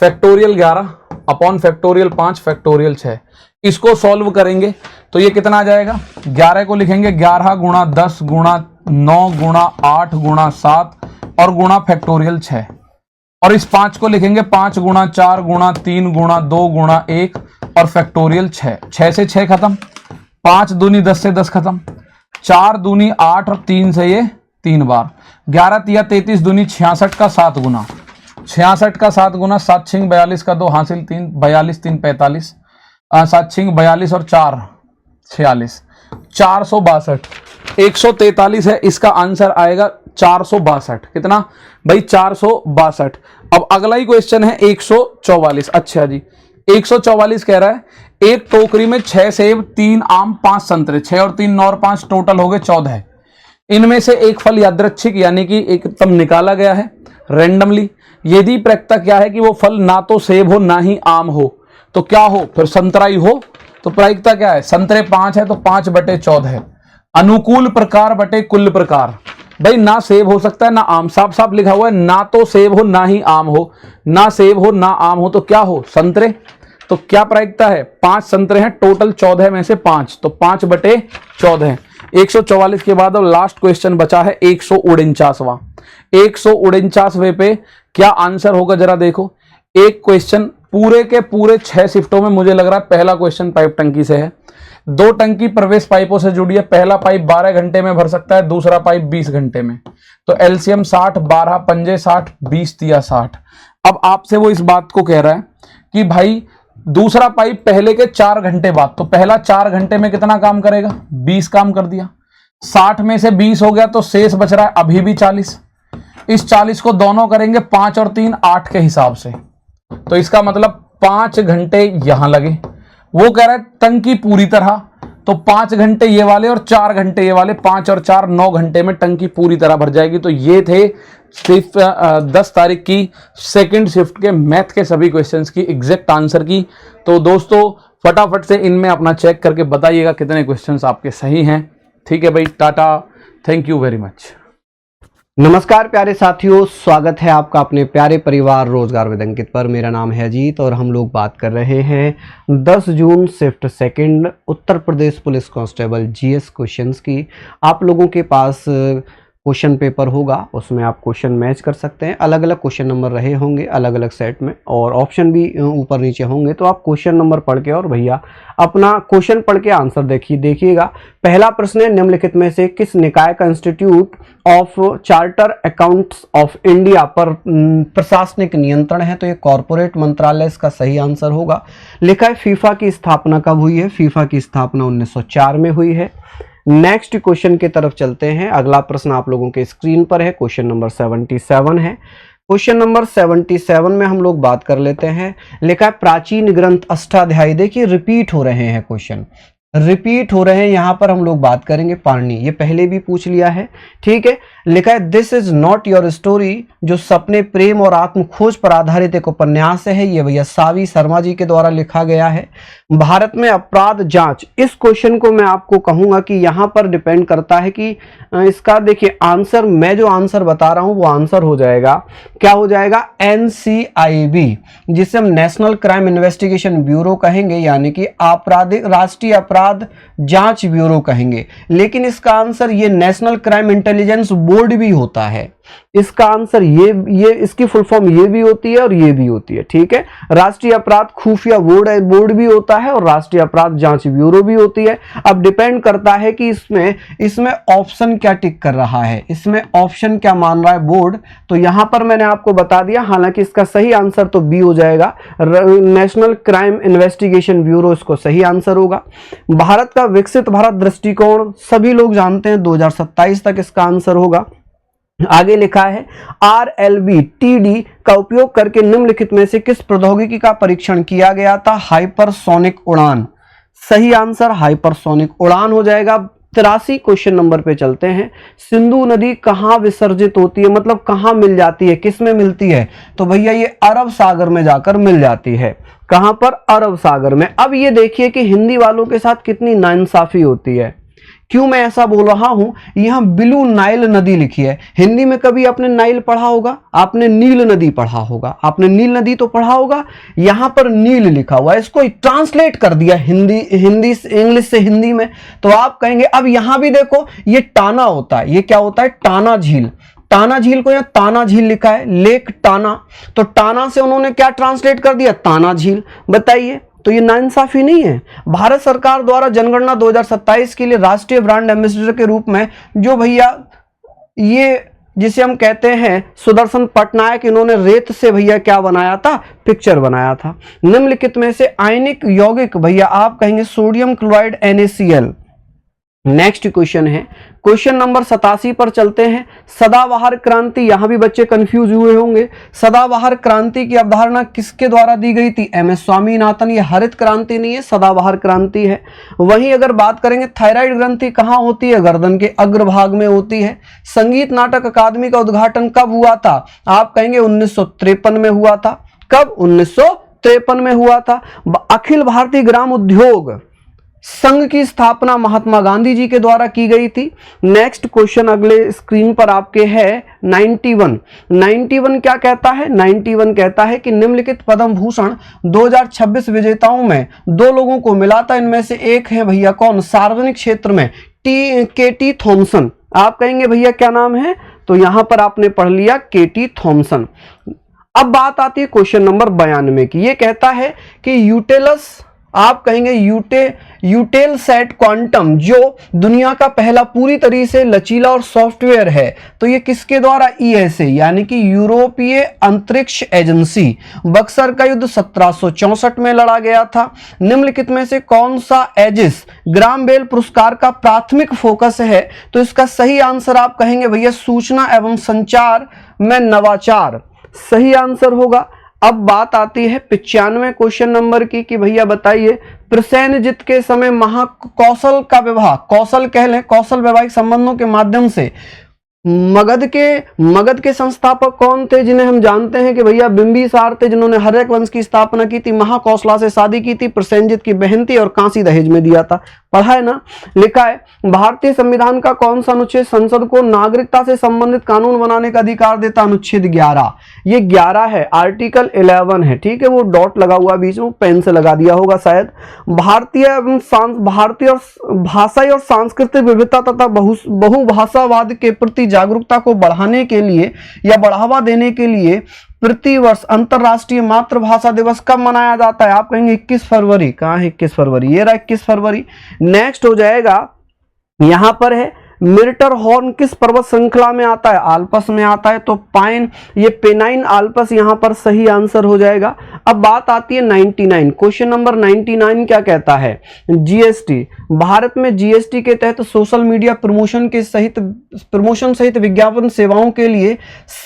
फैक्टोरियल 11 अपॉन फैक्टोरियल 5 फैक्टोरियल 6। इसको सॉल्व करेंगे तो ये कितना आ जाएगा? 11 को लिखेंगे 11 गुणा 10 गुणा 9 गुणा 8 गुणा 7 और गुणा फैक्टोरियल 6, और इस 5 को लिखेंगे 5 गुणा 4 गुणा 3 गुणा 2 गुणा 1 और फैक्टोरियल 6। 6 से 6 खत्म, 5 दूनी 10 से 10 खत्म, 4 दूनी 8 और 3 से ये 3 बार, 11 तिया 33 दूनी 66 का 7 गुना, 66 का 7 गुना, 7 छिंग 42 का 2 हासिल 3, 42 3 45, 7 छिंग 42 और 4 46, 462। 143 है, इसका आंसर आएगा 462। कितना भाई? 462। अब अगला ही क्वेश्चन है 144। अच्छा जी, 144 कह रहा है एक टोकरी में 6 सेब 3 आम 5 संतरे, 6 और 3 9 और 5 टोटल हो गए 14। इनमें से एक फल यादृच्छिक यानी कि एकदम निकाला गया है रैंडमली। यदि प्रायिकता क्या है कि वो फल ना तो सेब हो ना ही आम हो, तो क्या हो? फिर संतरा ही हो। तो प्रायिकता क्या है? संतरे 5 है तो 5/14। अनुकूल प्रकार बटे कुल प्रकार, भाई ना सेब हो सकता है ना आम, साफ साफ लिखा हुआ है ना तो सेब हो ना ही आम हो, ना सेब हो ना आम हो, तो क्या हो? संतरे। तो क्या प्रायिकता है? 5 संतरे हैं, टोटल 14 में से 5, तो 5/14। 144 के बाद अब लास्ट क्वेश्चन बचा है 149वां। 149वें पे क्या आंसर होगा जरा देखो। एक क्वेश्चन पूरे के पूरे 6 शिफ्टों में मुझे लग रहा है पहला क्वेश्चन पाइप टंकी से है। 2 टंकी प्रवेश पाइपों से जुड़ी है, पहला पाइप 12 घंटे में भर सकता है, दूसरा पाइप 20 घंटे में। तो एलसीएम 60, 12 पंजे 60, 20 तिया 60। अब आपसे वो इस बात को कह रहा है कि भाई दूसरा पाइप पहले के 4 घंटे बाद, तो पहला 4 घंटे में कितना काम करेगा? 20 काम कर दिया। 60 में से 20 हो गया तो शेष बच रहा है अभी भी 40। इस 40 को दोनों करेंगे 5 और 3 8 के हिसाब से, तो इसका मतलब 5 घंटे यहां लगे। वो कह रहा है टंकी पूरी तरह, तो 5 घंटे ये वाले और 4 घंटे ये वाले, 5 और 4 9 घंटे में टंकी पूरी तरह भर जाएगी। तो ये थे सिर्फ 10 तारीख की सेकंड शिफ्ट के मैथ के सभी क्वेश्चंस की एग्जैक्ट आंसर की। तो दोस्तों फटाफट से इनमें अपना चेक करके बताइएगा कितने क्वेश्चंस आपके सही हैं। ठीक है भाई, Tata, thank you very much. नमस्कार प्यारे साथियों, स्वागत है आपका अपने प्यारे परिवार रोजगार विद अंकित पर। मेरा नाम है अजीत और हम लोग बात कर रहे हैं 10 जून shift second Uttar Pradesh police constable GS questions की। आप लोगों के पास क्वेश्चन पेपर होगा, उसमें आप क्वेश्चन मैच कर सकते हैं। अलग अलग क्वेश्चन नंबर रहे होंगे अलग अलग सेट में, और ऑप्शन भी ऊपर नीचे होंगे। तो आप क्वेश्चन नंबर पढ़ के और भैया अपना क्वेश्चन पढ़ के आंसर देखिएगा। पहला प्रश्न है, निम्नलिखित में से किस निकाय का institute of charter accounts of India पर प्रशासनिक नियंत्रण है? तो ये कॉर्पोरेट मंत्रालय इसका सही आंसर होगा। लिखा है फीफा की स्थापना कब हुई है? फीफा की स्थापना 1904 में हुई है। नेक्स्ट क्वेश्चन की तरफ चलते हैं। अगला प्रश्न आप लोगों के स्क्रीन पर है, क्वेश्चन नंबर 77 है। क्वेश्चन नंबर 77 में हम लोग बात कर लेते हैं। लिखा है प्राचीन ग्रंथ अष्टाध्यायी। देखिए रिपीट हो रहे हैं, क्वेश्चन रिपीट हो रहे हैं। यहां पर हम लोग बात करेंगे पाणिनि, ये पहले भी पूछ लिया है। ठीक है, लिखा है this is not your story, जो सपने प्रेम और आत्म खोज पर आधारित एक उपन्यास है। ये भैया सावी शर्मा जी के द्वारा लिखा गया है। भारत में अपराध जांच, इस क्वेश्चन को मैं आपको कहूंगा कि यहां पर डिपेंड करता है कि इसका देखिए आंसर, मैं जो आंसर बता रहा हूं वो आंसर हो जाएगा, क्या हो जाएगा? NCIB, जिसे हम नेशनल क्राइम इन्वेस्टिगेशन ब्यूरो कहेंगे, यानी कि आपराधिक राष्ट्रीय अपराध जांच ब्यूरो कहेंगे। लेकिन इसका आंसर ये नेशनल क्राइम इंटेलिजेंस बोर्ड भी होता है। इसका आंसर ये इसकी फुल फॉर्म ये भी होती है और ये भी होती है। ठीक है, राष्ट्रीय अपराध खुफिया बोर्ड भी होता है और राष्ट्रीय अपराध जांच ब्यूरो भी होती है। अब डिपेंड करता है कि इसमें ऑप्शन क्या टिक कर रहा है, इसमें ऑप्शन क्या मान रहा है बोर्ड। तो यहां पर मैंने आपको बता दिया, हालांकि इसका सही आंसर तो बी हो जाएगा, नेशनल क्राइम इन्वेस्टिगेशन ब्यूरो इसको सही आंसर होगा। भारत का विकसित भारत दृष्टिकोण सभी लोग जानते हैं, 2027 तक इसका आंसर होगा। आगे लिखा है RLB-TD का उपयोग करके निम्नलिखित में से किस प्रौद्योगिकी का परीक्षण किया गया था? हाइपरसोनिक उड़ान। सही आंसर हाइपरसोनिक उड़ान हो जाएगा। 83 क्वेश्चन नंबर पे चलते हैं। सिंधु नदी कहां विसर्जित होती है, मतलब कहां मिल जाती है, किस में मिलती है? तो भैया ये अरब सागर में जाकर मिल जाती है। कहां पर? अरब सागर में। अब ये देखिए कि हिंदी वालों के साथ कितनी नाइंसाफी होती है। क्यों मैं ऐसा बोल रहा हूं? यहां ब्लू नाइल नदी लिखी है। हिंदी में कभी आपने नाइल पढ़ा होगा, आपने नील नदी पढ़ा होगा, आपने नील नदी तो पढ़ा होगा। यहां पर नील लिखा हुआ है, इसको ट्रांसलेट कर दिया हिंदी इंग्लिश से हिंदी में। तो आप कहेंगे, अब यहां भी देखो ये टाना होता है, ये क्या होता है? टाना झील। टाना झील को यहां ताना झील लिखा है, लेक टाना। तो टाना से उन्होंने क्या ट्रांसलेट कर दिया? ताना झील। बताइए, तो ये नाइंसाफी नहीं है? भारत सरकार द्वारा जनगणना 2027 के लिए राष्ट्रीय ब्रांड एम्बेसडर के रूप में जो भैया ये जिसे हम कहते हैं सुदर्शन पटनायक, इन्होंने रेत से भैया क्या बनाया था? पिक्चर बनाया था। निम्नलिखित में से आयनिक यौगिक भैया आप कहेंगे sodium chloride NaCl। Next question है, क्वेश्चन नंबर 87 पर चलते हैं। सदाबहार क्रांति, यहां भी बच्चे कंफ्यूज हुए होंगे। सदाबहार क्रांति की अवधारणा किसके द्वारा दी गई थी? MS स्वामीनाथन। ये हरित क्रांति नहीं है, सदाबहार क्रांति है। वहीं अगर बात करेंगे थायराइड ग्रंथि कहां होती है? गर्दन के अग्रभाग में होती है। संगीत नाटक अकादमी का उद्घाटन कब हुआ था? आप कहेंगे 1953 में हुआ था। कब? 1953 में हुआ था। अखिल भारतीय ग्राम उद्योग संघ की स्थापना महात्मा गांधी जी के द्वारा की गई थी। नेक्स्ट क्वेश्चन अगले स्क्रीन पर आपके है 91 क्या कहता है? 91 कहता है कि निम्नलिखित पद्म भूषण 2026 विजेताओं में 2 लोगों को मिला था। इनमें से एक है भैया कौन? सार्वजनिक क्षेत्र में KT थॉमसन। आप कहेंगे भैया क्या नाम है? तो यहां पर आपने पढ़ लिया KT थॉमसन। अब बात आती है क्वेश्चन नंबर 92 की। ये कहता है कि यूटेलस आप कहेंगे यूटेलसैट क्वांटम, जो दुनिया का पहला पूरी तरीके से लचीला और सॉफ्टवेयर है, तो ये किसके द्वारा? ईएसए यानी कि यूरोपीय अंतरिक्ष एजेंसी। बक्सर का युद्ध 1764 में लड़ा गया था। निम्नलिखित में से कौन सा एजिस ग्राम बेल पुरस्कार का प्राथमिक फोकस है? तो इसका सही आंसर आप कहेंगे भैया सूचना एवं संचार में नवाचार सही आंसर होगा। अब बात आती है 95 क्वेश्चन नंबर की कि भैया बताइए प्रसेनजित के समय महाकौशल का विवाह, कौशल कह लें, कौशल वैवाहिक संबंधों के माध्यम से मगध के संस्थापक कौन थे? जिन्हें हम जानते हैं कि भैया बिंबिसार थे, जिन्होंने हर्यक वंश की स्थापना की थी, महाकौशला से शादी की थी, प्रसेनजित की बहन थी और कांसी दहेज में दिया था। पढ़ा है ना, लिखा है। भारतीय संविधान का कौन सा अनुच्छेद संसद को नागरिकता से संबंधित कानून बनाने का अधिकार देता? अनुच्छेद 11। ये 11 है, आर्टिकल 11 है, ठीक है। वो डॉट लगा हुआ बीच में, पेन से लगा दिया होगा शायद। भारतीय और भाषाई और सांस्कृतिक विविधता तथा बहुभाषावाद के प्रति जागरूकता को बढ़ाने के लिए या बढ़ावा देने के लिए प्रतिवर्ष अंतरराष्ट्रीय मातृभाषा दिवस कब मनाया जाता है? आप कहेंगे 21 फरवरी। कहाँ है 21 फरवरी? ये रहा 21 फरवरी। नेक्स्ट हो जाएगा, यहां पर है मिर्टर हॉर्न किस पर्वत श्रृंखला में आता है? आल्प्स में आता है, तो पाइन, ये पेनाइन आल्प्स यहां पर सही आंसर हो जाएगा। अब बात आती है 99, क्वेश्चन नंबर 99 क्या कहता है? जीएसटी, भारत में जीएसटी के तहत सोशल मीडिया प्रमोशन सहित विज्ञापन सेवाओं के लिए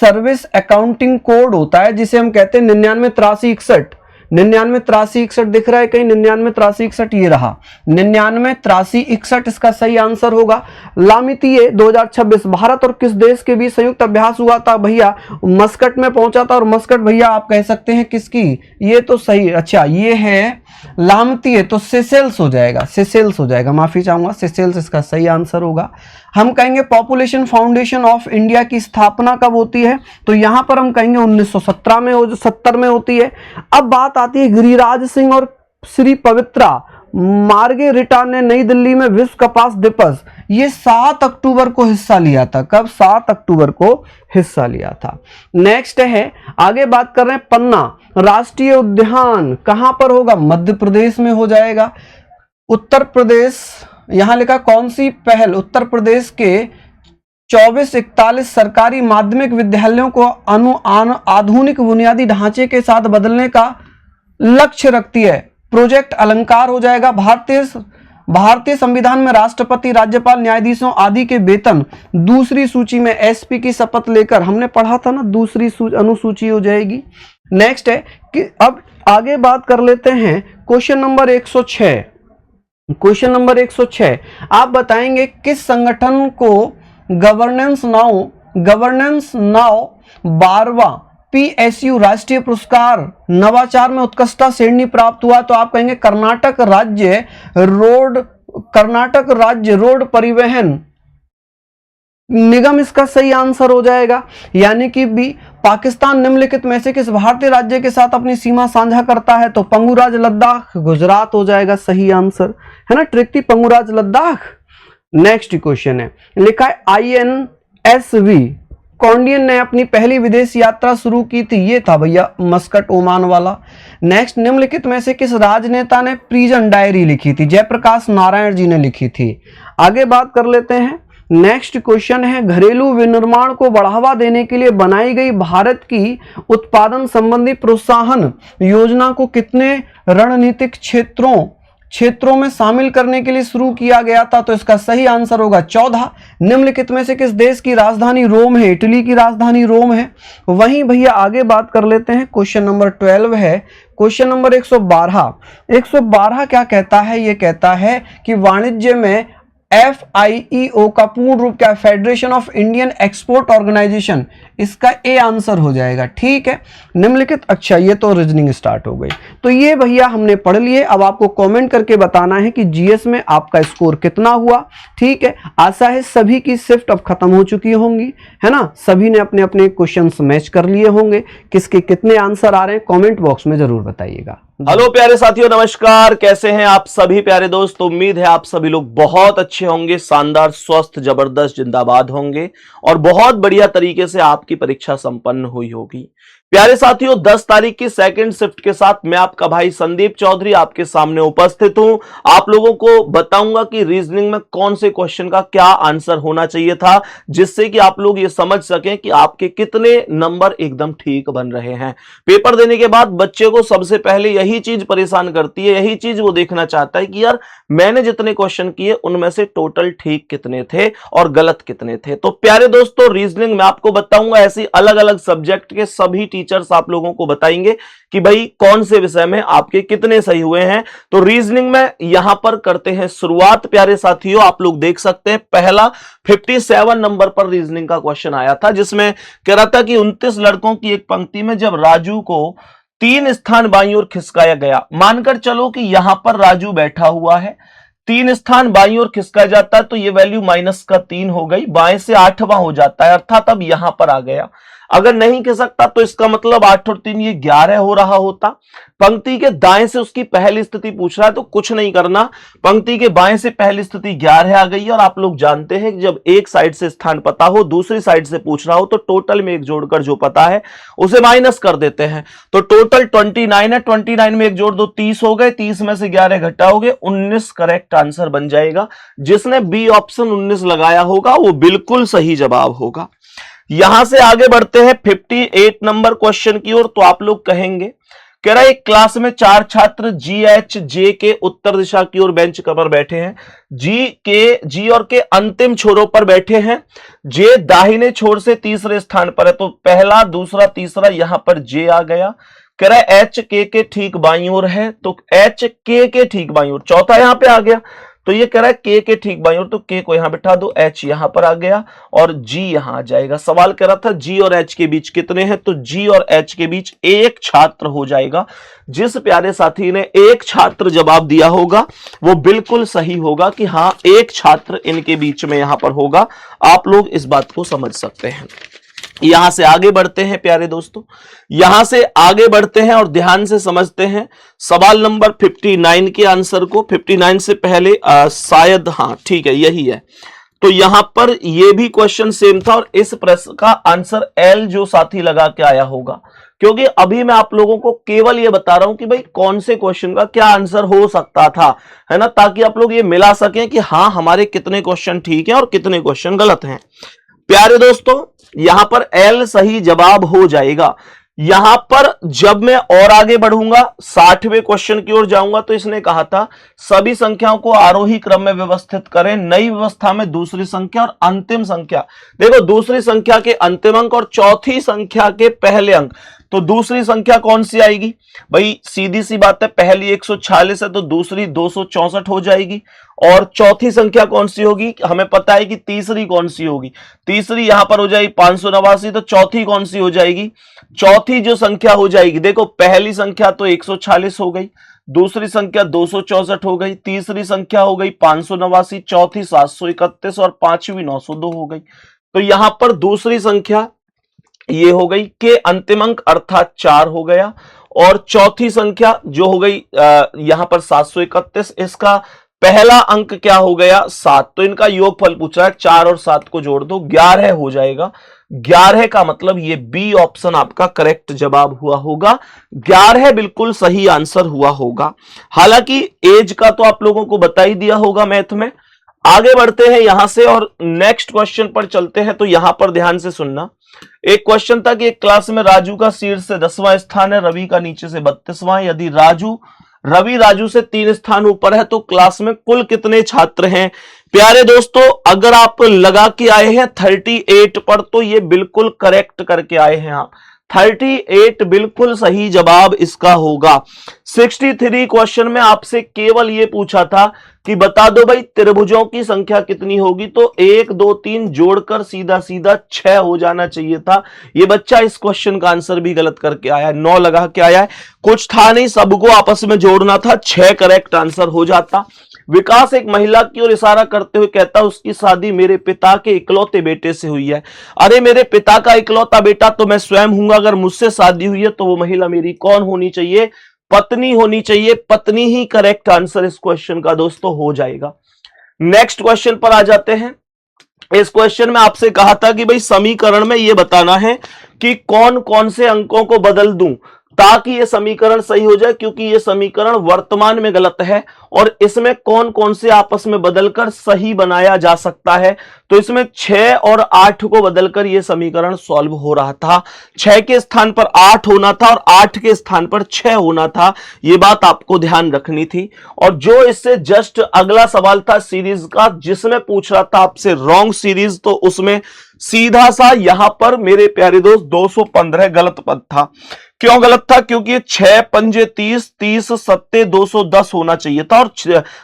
सर्विस अकाउंटिंग कोड होता है, जिसे हम कहते हैं 998361। 998361 दिख रहा है कहीं? 998361 ये रहा, 998361 इसका सही आंसर होगा। लामितीय 2026 भारत और किस देश के बीच संयुक्त अभ्यास हुआ था? भैया मस्कट में पहुंचा था, और मस्कट भैया आप कह सकते हैं किसकी? ये तो सही, अच्छा ये है लामितीय, तो सेशेल्स हो जाएगा, सेशेल्स हो जाएगा, माफी चाहूंगा, सेशेल्स इसका सही आंसर होगा। हम कहेंगे पॉपुलेशन फाउंडेशन ऑफ इंडिया की स्थापना कब होती है? तो यहां पर हम कहेंगे 1970 में होती है। अब बात आती है गिरिराज सिंह और श्री पवित्रा मार्गेरिटा ने नई दिल्ली में विश्व कपास दिवस, ये 7 अक्टूबर को हिस्सा लिया था। कब? 7 अक्टूबर को हिस्सा लिया था। नेक्स्ट है, आगे बात कर रहे हैं पन्ना राष्ट्रीय उद्यान कहां पर होगा? मध्य प्रदेश में हो जाएगा। उत्तर प्रदेश, यहां लिखा कौन सी पहल उत्तर प्रदेश के 2441 सरकारी माध्यमिक विद्यालयों को आधुनिक बुनियादी ढांचे के साथ बदलने का लक्ष्य रखती है? प्रोजेक्ट अलंकार हो जाएगा। भारतीय संविधान में राष्ट्रपति, राज्यपाल, न्यायाधीशों आदि के वेतन दूसरी सूची में एसपी की शपथ लेकर, हमने पढ़ा था ना, दूसरी अनुसूची हो जाएगी। नेक्स्ट है कि अब आगे बात कर लेते हैं क्वेश्चन नंबर 106। क्वेश्चन नंबर 106, आप बताएंगे किस संगठन को गवर्नेंस नाउ 12वां PSU राष्ट्रीय पुरस्कार नवाचार में उत्कृष्टता श्रेणी प्राप्त हुआ? तो आप कहेंगे कर्नाटक राज्य रोड परिवहन निगम इसका सही आंसर हो जाएगा। यानी कि बी, पाकिस्तान निम्नलिखित में से किस भारतीय राज्य के साथ अपनी सीमा साझा करता है? तो पंगुराज लद्दाख गुजरात हो जाएगा सही आंसर, है ना, ट्रिक पंगुराज लद्दाख। नेक्स्ट क्वेश्चन है, लिखा है INSV कॉन्डियन ने अपनी पहली विदेश यात्रा शुरू की थी? ये था भैया मस्कट ओमान वाला। नेक्स्ट, निम्नलिखित में से किस राजनेता ने प्रिजन डायरी लिखी थी? जयप्रकाश नारायण जी ने लिखी थी। आगे बात कर लेते हैं। नेक्स्ट क्वेश्चन है, घरेलू विनिर्माण को बढ़ावा देने के लिए बनाई गई भारत की उत्पादन संबंधी प्रोत्साहन योजना को कितने रणनीतिक क्षेत्रों में शामिल करने के लिए शुरू किया गया था? तो इसका सही आंसर होगा 14। निम्नलिखित में से किस देश की राजधानी रोम है? इटली की राजधानी रोम है। वहीं भैया आगे बात कर लेते हैं, क्वेश्चन नंबर 12 है, क्वेश्चन नंबर 112। 112 क्या कहता है? ये कहता है कि वाणिज्य में FIEO का पूर्ण रूप क्या? Federation of Indian export organisation, इसका ए आंसर हो जाएगा। ठीक है, निम्नलिखित, अच्छा ये तो रीजनिंग स्टार्ट हो गई। तो ये भैया हमने पढ़ लिए। अब आपको कमेंट करके बताना है कि जीएस में आपका स्कोर कितना हुआ। ठीक है, आशा है सभी की शिफ्ट अब खत्म हो चुकी होंगी, है ना, सभी ने अपने अपने क्वेश्चंस मैच कर लिए होंगे। किसके कितने आंसर आ रहे हैं कमेंट बॉक्स में जरूर बताइएगा। हेलो प्यारे साथियों, नमस्कार। कैसे हैं आप सभी प्यारे दोस्त? उम्मीद है आप सभी लोग बहुत अच्छे होंगे, शानदार, स्वस्थ, जबरदस्त, जिंदाबाद होंगे और बहुत बढ़िया तरीके से आपकी परीक्षा संपन्न हुई होगी। प्यारे साथियों, 10 तारीख की सेकंड शिफ्ट के साथ मैं आपका भाई संदीप चौधरी आपके सामने उपस्थित हूं। आप लोगों को बताऊंगा कि रीजनिंग में कौन से क्वेश्चन का क्या आंसर होना चाहिए था, जिससे कि आप लोग ये समझ सकें कि आपके कितने नंबर एकदम ठीक बन रहे हैं। पेपर देने के बाद बच्चे को सबसे पहले यही चीज परेशान करती है, यही चीज वो देखना चाहता है कि यार मैंने जितने क्वेश्चन किए उनमें से टोटल ठीक कितने थे और गलत कितने थे। तो प्यारे दोस्तों, रीजनिंग में आपको बताऊंगा ऐसी अलग अलग सब्जेक्ट के सभी टीचर्स आप लोगों को बताएंगे कि भाई कौन से विषय में आपके कितने सही हुए हैं। तो रीजनिंग में यहां पर करते हैं शुरुआत। प्यारे साथियों, आप लोग देख सकते हैं पहला 57 नंबर पर रीजनिंग का क्वेश्चन आया था, जिसमें कह रहा था कि 29 लड़कों की एक पंक्ति में जब राजू को 3 स्थान बाईं ओर खिसकाया गया, मानकर चलो कि यहां पर राजू बैठा हुआ है, 3 स्थान बाईं ओर खिसकाया जाता है तो ये वैल्यू -3 हो गई, बाएं से 8वां हो जाता है, अर्थात अब यहां पर आ गया। अगर नहीं खिसकता तो इसका मतलब 8 और 3 ये 11 हो रहा होता। पंक्ति के दाएं से उसकी पहली स्थिति पूछ रहा है तो कुछ नहीं करना, पंक्ति के बाएं से पहली स्थिति 11 आ गई। और आप लोग जानते हैं कि जब एक साइड से स्थान पता हो, दूसरी साइड से पूछ रहा हो, तो टोटल में एक जोड़कर जो पता है उसे माइनस कर देते हैं। तो टोटल 29 है, 29 में एक जोड़ दो 30 हो गए, 30 में से 11 घटाओगे 19 करेक्ट आंसर बन जाएगा। जिसने बी ऑप्शन 19 लगाया होगा वो बिल्कुल सही जवाब होगा। यहां से आगे बढ़ते हैं 58 नंबर क्वेश्चन की ओर। तो आप लोग कहेंगे, कह रहा है एक क्लास में 4 छात्र GH के उत्तर दिशा की ओर बेंच पर बैठे हैं, जी और के अंतिम छोरों पर बैठे हैं, जे दाहिने छोर से तीसरे स्थान पर है। तो पहला, दूसरा, तीसरा, यहां पर जे आ गया। कह रहा है H के ठीक बाईं ओर है, तो H के ठीक बाईं ओर, चौथा यहां पे आ गया। तो ये कह रहा है के ठीक बाईं ओर, तो के को यहां बिठा दो, H यहां पर आ गया और G यहां आ जाएगा। सवाल कह रहा था G और H के बीच कितने हैं, तो G और H के बीच एक छात्र हो जाएगा। जिस प्यारे साथी ने एक छात्र जवाब दिया होगा वो बिल्कुल सही होगा कि हाँ एक छात्र इनके बीच में यहां पर होगा। आप लोग इस बात को समझ सकते हैं। यहां से आगे बढ़ते हैं प्यारे दोस्तों, यहां से आगे बढ़ते हैं और ध्यान से समझते हैं सवाल नंबर 59 के आंसर को। 59 से पहले शायद, हाँ ठीक है यही है। तो यहां पर यह भी क्वेश्चन सेम था और इस प्रश्न का आंसर L जो साथी लगा के आया होगा, क्योंकि अभी मैं आप लोगों को केवल यह बता रहा हूं कि भाई कौन से क्वेश्चन का क्या आंसर हो सकता था, है ना, ताकि आप लोग ये मिला सकें कि हाँ हमारे कितने क्वेश्चन ठीक है और कितने क्वेश्चन गलत हैं। प्यारे दोस्तों, यहां पर L सही जवाब हो जाएगा। यहां पर जब मैं और आगे बढ़ूंगा 60वें क्वेश्चन की ओर जाऊंगा, तो इसने कहा था सभी संख्याओं को आरोही क्रम में व्यवस्थित करें, नई व्यवस्था में दूसरी संख्या और अंतिम संख्या। देखो, दूसरी संख्या के अंतिम अंक और चौथी संख्या के पहले अंक, तो दूसरी संख्या कौन सी आएगी भाई, सीधी सी बात है, पहली 146 है तो दूसरी 264 हो जाएगी। और चौथी संख्या कौन सी होगी, हमें पता है कि तीसरी कौन सी होगी, तीसरी यहां पर हो जाएगी 589, तो चौथी कौन सी हो जाएगी, चौथी जो संख्या हो जाएगी, देखो पहली संख्या तो 146 हो गई, दूसरी संख्या 264 हो गई, तीसरी संख्या हो गई 589, चौथी 731 और पांचवी 902 हो गई। तो यहां पर दूसरी संख्या ये हो गई के अंतिम अंक अर्थात 4 हो गया, और चौथी संख्या जो हो गई यहां पर 731, इसका पहला अंक क्या हो गया 7, तो इनका योगफल पूछ रहा है, 4 और 7 को जोड़ दो 11 हो जाएगा। 11 का मतलब ये बी ऑप्शन आपका करेक्ट जवाब हुआ होगा, 11 बिल्कुल सही आंसर हुआ होगा। हालांकि एज का तो आप लोगों को बता ही दिया होगा मैथ में। आगे बढ़ते हैं यहां से और नेक्स्ट क्वेश्चन पर चलते हैं। तो यहां पर ध्यान से सुनना, एक क्वेश्चन था कि एक क्लास में राजू का शीर्ष से 10वां स्थान है, रवि का नीचे से 32वां। यदि रवि राजू से 3 स्थान ऊपर है तो क्लास में कुल कितने छात्र हैं। प्यारे दोस्तों, अगर आप लगा के आए हैं 38 पर तो ये बिल्कुल करेक्ट करके आए हैं आप, 38 बिल्कुल सही जवाब इसका होगा। 63 क्वेश्चन में आपसे केवल ये पूछा था कि बता दो भाई त्रिभुजों की संख्या कितनी होगी, तो 1 2 3 जोड़कर सीधा सीधा 6 हो जाना चाहिए था। ये बच्चा इस क्वेश्चन का आंसर भी गलत करके आया है, 9 लगा के आया है, कुछ था नहीं, सबको आपस में जोड़ना था, 6 करेक्ट आंसर हो जाता। विकास एक महिला की ओर इशारा करते हुए कहता उसकी शादी मेरे पिता के इकलौते बेटे से हुई है। अरे मेरे पिता का इकलौता बेटा तो मैं स्वयं हूं, अगर मुझसे शादी हुई है तो वो महिला मेरी कौन होनी चाहिए, पत्नी होनी चाहिए। पत्नी ही करेक्ट आंसर इस क्वेश्चन का दोस्तों हो जाएगा। नेक्स्ट क्वेश्चन पर आ जाते हैं। इस क्वेश्चन में आपसे कहा था कि भाई समीकरण में ये बताना है कि कौन कौन से अंकों को बदल दूं ताकि ये समीकरण सही हो जाए, क्योंकि ये समीकरण वर्तमान में गलत है और इसमें कौन कौन से आपस में बदलकर सही बनाया जा सकता है। तो इसमें 6 और 8 को बदलकर ये समीकरण सॉल्व हो रहा था। 6 के स्थान पर 8 होना था और 8 के स्थान पर 6 होना था, ये बात आपको ध्यान रखनी थी। और जो इससे जस्ट अगला सवाल था सीरीज का, जिसमें पूछ रहा था आपसे रॉन्ग सीरीज, तो उसमें सीधा सा यहां पर मेरे प्यारे दोस्त 215 गलत पद था। क्यों गलत था? क्योंकि ये 6 पंजे 30, 30 सत्ते 210 होना चाहिए था और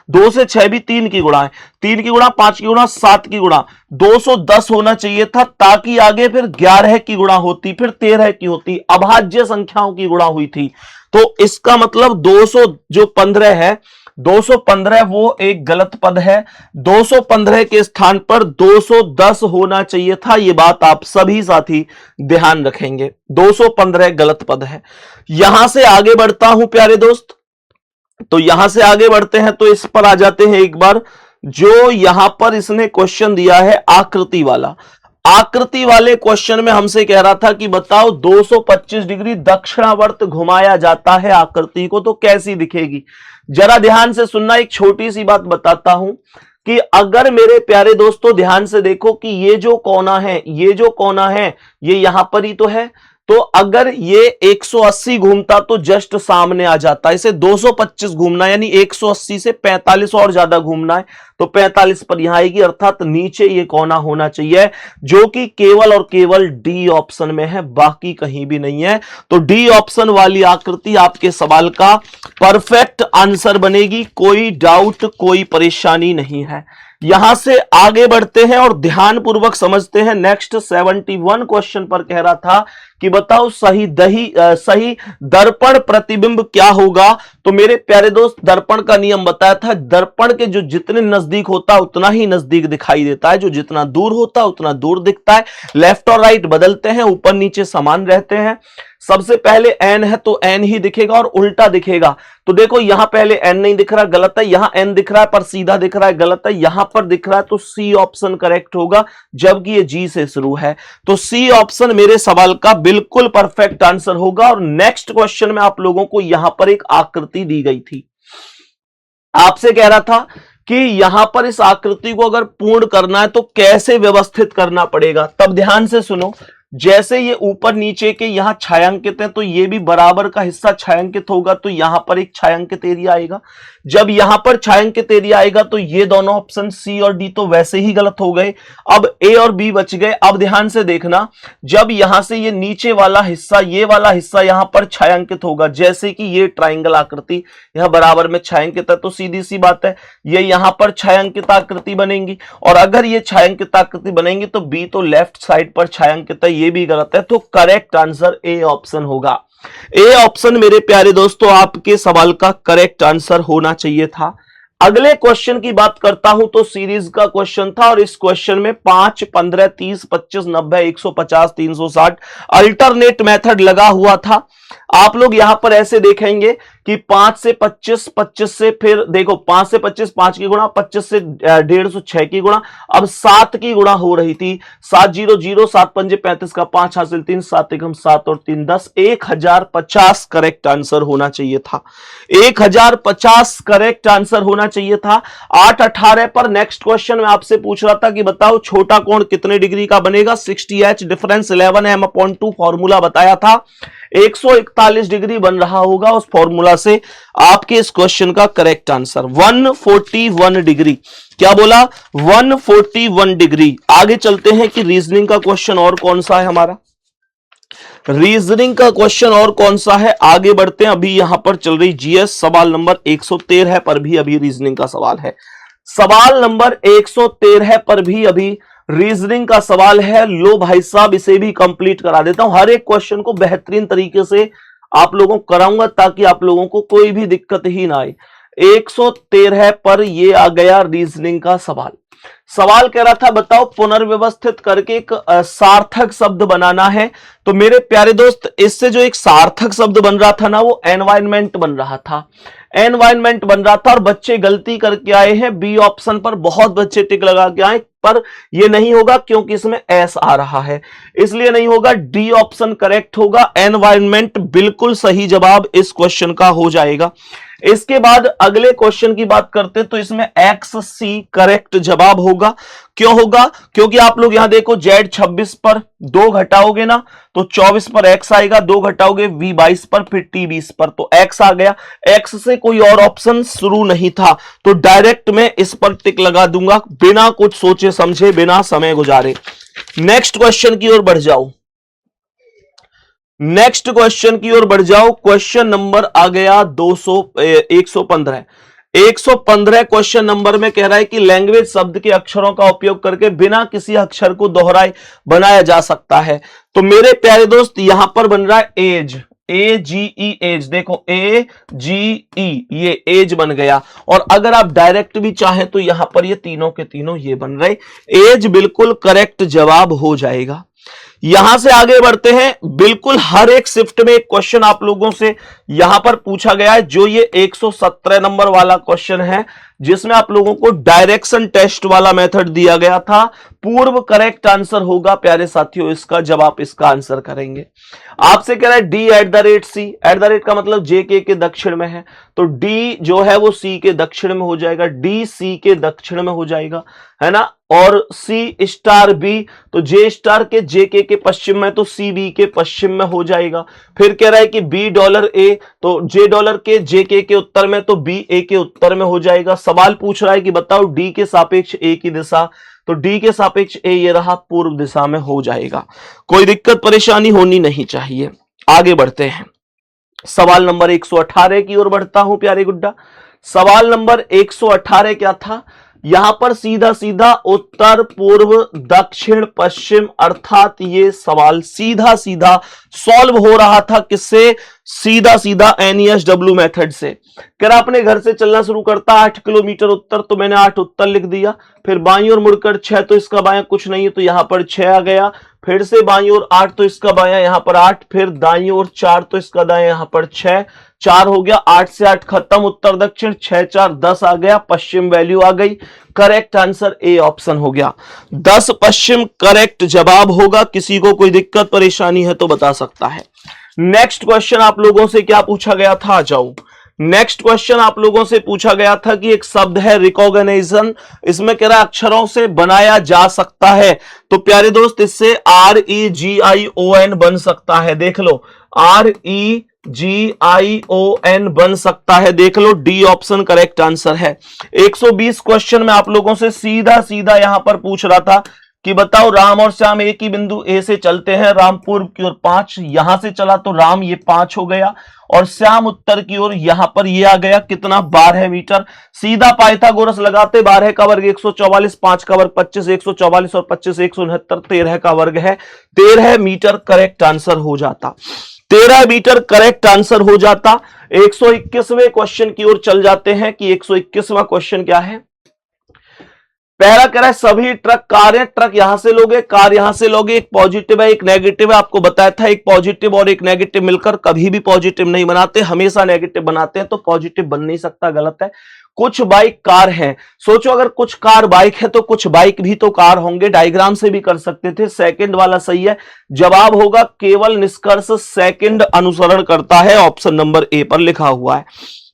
2 से 6 भी 3 की गुणा है, 3 की गुणा 5 की गुणा 7 की गुणा 210 होना चाहिए था, ताकि आगे फिर 11 की गुणा होती, फिर 13 की होती, अभाज्य संख्याओं की गुणा हुई थी। तो इसका मतलब 215 है, 215 वो एक गलत पद है। 215 के स्थान पर 210 होना चाहिए था, ये बात आप सभी साथी ध्यान रखेंगे। 215 गलत पद है। यहां से आगे बढ़ता हूं प्यारे दोस्त, तो यहां से आगे बढ़ते हैं तो इस पर आ जाते हैं एक बार। जो यहां पर इसने क्वेश्चन दिया है आकृति वाला, आकृति वाले क्वेश्चन में हमसे कह रहा था कि बताओ 225 डिग्री दक्षिणावर्त घुमाया जाता है आकृति को, तो कैसी दिखेगी। जरा ध्यान से सुनना, एक छोटी सी बात बताता हूं कि अगर मेरे प्यारे दोस्तों ध्यान से देखो कि ये जो कोना है, ये जो कोना है ये यहां पर ही तो है, तो अगर ये 180 घूमता तो जस्ट सामने आ जाता। इसे 225 घूमना यानी 180 से 45 और ज्यादा घूमना है, तो 45 पर यहां आएगी, अर्थात नीचे ये कोना होना चाहिए, जो कि केवल और केवल डी ऑप्शन में है, बाकी कहीं भी नहीं है। तो डी ऑप्शन वाली आकृति आपके सवाल का परफेक्ट आंसर बनेगी, कोई डाउट कोई परेशानी नहीं है। यहां से आगे बढ़ते हैं और ध्यानपूर्वक समझते हैं। नेक्स्ट 71 क्वेश्चन पर कह रहा था कि बताओ सही दर्पण प्रतिबिंब क्या होगा। तो मेरे प्यारे दोस्त दर्पण का नियम बताया था, दर्पण के जो जितने नजदीक होता है उतना ही नजदीक दिखाई देता है, जो जितना दूर होता है उतना दूर दिखता है। लेफ्ट और राइट बदलते हैं, ऊपर नीचे समान रहते हैं। सबसे पहले एन है तो एन ही दिखेगा और उल्टा दिखेगा। तो देखो यहां पहले एन नहीं दिख रहा, गलत है, यहां एन दिख रहा है पर सीधा दिख रहा है, गलत है, यहां पर दिख रहा है तो सी ऑप्शन करेक्ट होगा, जबकि ये जी से शुरू है। तो सी ऑप्शन मेरे सवाल का बिल्कुल परफेक्ट आंसर होगा। और नेक्स्ट क्वेश्चन में आप लोगों को यहां पर एक आकृति दी गई थी, आपसे कह रहा था कि यहां पर इस आकृति को अगर पूर्ण करना है तो कैसे व्यवस्थित करना पड़ेगा। तब ध्यान से सुनो, जैसे ये ऊपर नीचे के यहां छायांकित है तो ये भी बराबर का हिस्सा छायांकित होगा, तो यहां पर एक छायांकित एरिया आएगा। जब यहां पर छायांकित एरिया आएगा तो ये दोनों ऑप्शन सी और डी तो वैसे ही गलत हो गए, अब ए और बी बच गए। अब ध्यान से देखना, जब यहां से ये नीचे वाला हिस्सा, ये वाला हिस्सा यहां पर छायांकित होगा, जैसे कि ये ट्राइंगल आकृति यहां बराबर में छायांकित है, तो सीधी सी बात है ये यहां पर छायांकित आकृति बनेगी। और अगर ये छायांकित आकृति बनेगी तो बी तो लेफ्ट साइड पर छायांकित है, ये भी गलत है। तो करेक्ट आंसर ए ऑप्शन होगा। ए ऑप्शन मेरे प्यारे दोस्तों आपके सवाल का करेक्ट आंसर होना चाहिए था। अगले क्वेश्चन की बात करता हूं तो सीरीज का क्वेश्चन था और इस क्वेश्चन में 5, 15, 30, 25, 90, 150, 360 अल्टरनेट मेथड लगा हुआ था। आप लोग यहां पर ऐसे देखेंगे कि 5 से 25, 25 से फिर देखो 5 से 25 5 की गुणा, 25 से 150 6 की गुणा, अब 7 की गुणा हो रही थी। 7 0 0, 7 पंजे 35 का 5 हासिल 3, 7 एकम 7 और 3 10, 1050 करेक्ट आंसर होना चाहिए था। 1050 करेक्ट आंसर होना चाहिए था। 8-18 पर नेक्स्ट क्वेश्चन में आपसे पूछ रहा था कि बताओ छोटा कोण कितने डिग्री का बनेगा। 60h डिफरेंस 11m/2 फॉर्मूला बताया था, 141 डिग्री बन रहा होगा। उस फॉर्मूला से आपके इस क्वेश्चन का करेक्ट आंसर 141 डिग्री। क्या बोला? 141 डिग्री। आगे चलते हैं कि रीजनिंग का क्वेश्चन और कौन सा है हमारा, रीजनिंग का क्वेश्चन और कौन सा है, आगे बढ़ते हैं। अभी यहां पर चल रही जीएस, सवाल नंबर 113 पर भी अभी रीजनिंग का सवाल है। सवाल नंबर 113 पर भी अभी रीजनिंग का सवाल है। लो भाई साहब, इसे भी कंप्लीट करा देता हूं। हर एक क्वेश्चन को बेहतरीन तरीके से आप लोगों को कराऊंगा ताकि आप लोगों को कोई भी दिक्कत ही ना आए। 113 पर ये आ गया रीजनिंग का सवाल। सवाल कह रहा था बताओ पुनर्व्यवस्थित करके एक सार्थक शब्द बनाना है। तो मेरे प्यारे दोस्त, इससे जो एक सार्थक शब्द बन रहा था ना, वो एनवायरनमेंट बन रहा था, एनवायरनमेंट बन रहा था। और बच्चे गलती करके आए हैं बी ऑप्शन पर, बहुत बच्चे टिक लगा के आए, पर यह नहीं होगा क्योंकि इसमें एस आ रहा है, इसलिए नहीं होगा। डी ऑप्शन करेक्ट होगा, एनवायरनमेंट बिल्कुल सही जवाब इस क्वेश्चन का हो जाएगा। इसके बाद अगले क्वेश्चन की बात करते हैं तो इसमें एक्स सी करेक्ट जवाब होगा। क्यों होगा? क्योंकि आप लोग यहां देखो, जेड 26 पर 2 घटाओगे ना तो 24 पर एक्स आएगा, 2 घटाओगे वी 22 पर, फिर टी 20 पर, तो एक्स आ गया। एक्स से कोई और ऑप्शन शुरू नहीं था, तो डायरेक्ट में इस पर टिक लगा दूंगा बिना कुछ सोचे समझे, बिना समय गुजारे। नेक्स्ट क्वेश्चन की ओर बढ़ जाओ, नेक्स्ट क्वेश्चन की ओर बढ़ जाओ। क्वेश्चन नंबर आ गया 115 क्वेश्चन नंबर में कह रहा है कि लैंग्वेज शब्द के अक्षरों का उपयोग करके बिना किसी अक्षर को दोहराए बनाया जा सकता है। तो मेरे प्यारे दोस्त यहां पर बन रहा है एज, AGE एज, देखो AGE ये एज बन गया। और अगर आप डायरेक्ट भी चाहें तो यहां पर ये तीनों के तीनों ये बन रहे, एज बिल्कुल करेक्ट जवाब हो जाएगा। यहां से आगे बढ़ते हैं, बिल्कुल हर एक शिफ्ट में एक क्वेश्चन आप लोगों से यहां पर पूछा गया है, जो ये 117 नंबर वाला क्वेश्चन है, जिसमें आप लोगों को डायरेक्शन टेस्ट वाला मेथड दिया गया था। पूर्व करेक्ट आंसर होगा प्यारे साथियों इसका, जब आप इसका आंसर करेंगे। आपसे कह रहा है D@C, एट का मतलब JK के दक्षिण में है, तो D जो है वो C के दक्षिण में हो जाएगा, D C के दक्षिण में हो जाएगा, है ना। और C*B तो J* के JK के पश्चिम में, तो CB के पश्चिम में हो जाएगा। फिर कह रहा है कि $A तो J$ के JK के उत्तर में, तो B A के उत्तर में हो जाएगा। सवाल पूछ रहा है कि बताओ D के सापेक्ष A की दिशा, तो D के सापेक्ष A ये रहा, पूर्व दिशा में हो जाएगा। कोई दिक्कत परेशानी होनी नहीं चाहिए। आगे बढ़ते हैं, सवाल नंबर 118 की ओर बढ़ता हूं प्यारे गुड्डा। सवाल नंबर 118 क्या था? यहां पर सीधा सीधा उत्तर पूर्व दक्षिण पश्चिम, अर्थात ये सवाल सीधा सीधा सॉल्व हो रहा था किससे? सीधा सीधा NESW मेथड से। कह रहा अपने घर से चलना शुरू करता 8 किलोमीटर उत्तर, तो मैंने 8 उत्तर लिख दिया। फिर बाईं ओर मुड़कर 6, तो इसका बायां कुछ नहीं है, तो यहां पर 6 आ गया। फिर से बाईं ओर 8, तो इसका बायां यहां पर 8। फिर दाईं ओर 4, तो इसका दायां यहां पर 6, 4 हो गया। 8 से 8 खत्म, उत्तर दक्षिण, 6 4 10 आ गया, पश्चिम वैल्यू आ गई। करेक्ट आंसर ए ऑप्शन हो गया, 10 पश्चिम करेक्ट जवाब होगा। किसी को कोई दिक्कत परेशानी है तो बता सकता है। नेक्स्ट क्वेश्चन आप लोगों से क्या पूछा गया था? आ जाओ। नेक्स्ट क्वेश्चन आप लोगों से पूछा गया था कि एक शब्द है रिकॉग्निशन, इसमें कह रहा है अक्षरों से बनाया जा सकता है। तो प्यारे दोस्त इससे REGION बन सकता है, देख लो REGION बन सकता है, देख लो। डी ऑप्शन करेक्ट आंसर है। 120 क्वेश्चन में आप लोगों से सीधा सीधा यहां पर पूछ रहा था कि बताओ राम और श्याम एक ही बिंदु ए से चलते हैं, राम पूर्व की ओर 5, यहां से चला तो राम ये 5 हो गया, और श्याम उत्तर की ओर यहां पर ये आ गया, कितना? 12 मीटर। सीधा पाइथागोरस लगाते, 12 का वर्ग 144, 5 का वर्ग 25, 144 और 25 169, 13 का वर्ग है 13 मीटर करेक्ट आंसर हो जाता। 13 मीटर करेक्ट आंसर हो जाता। 121वें क्वेश्चन की ओर चल जाते हैं कि 121वां क्वेश्चन क्या है। पहला कह रहा है सभी ट्रक कार है, ट्रक यहां से लोगे, कार यहां से लोगे, एक पॉजिटिव है एक नेगेटिव है। आपको बताया था एक पॉजिटिव और एक नेगेटिव मिलकर कभी भी पॉजिटिव नहीं बनाते, हमेशा नेगेटिव बनाते हैं, तो पॉजिटिव बन नहीं सकता, गलत है। कुछ बाइक कार है, सोचो अगर कुछ कार बाइक है तो कुछ बाइक भी तो कार होंगे, डायग्राम से भी कर सकते थे। सेकंड वाला सही है, जवाब होगा केवल निष्कर्ष सेकंड अनुसरण करता है, ऑप्शन नंबर ए पर लिखा हुआ है।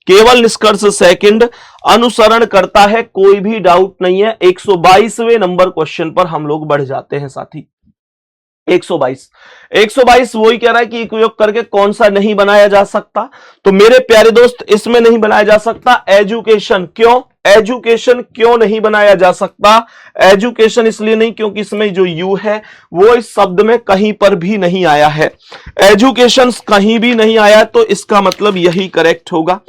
केवल निष्कर्ष सेकंड अनुसरण करता है, कोई भी डाउट नहीं है। 122वें नंबर क्वेश्चन पर हम लोग बढ़ जाते हैं साथी। 122 वही कह रहा है कि उपयोग करके कौन सा नहीं बनाया जा सकता। तो मेरे प्यारे दोस्त इसमें नहीं बनाया जा सकता एजुकेशन। क्यों एजुकेशन क्यों नहीं बनाया जा सकता? एजुकेशन इसलिए नहीं क्योंकि इसमें जो यू है वो इस शब्द में कहीं पर भी नहीं आया है, एजुकेशन कहीं भी नहीं आया, तो इसका मतलब यही करेक्ट होगा।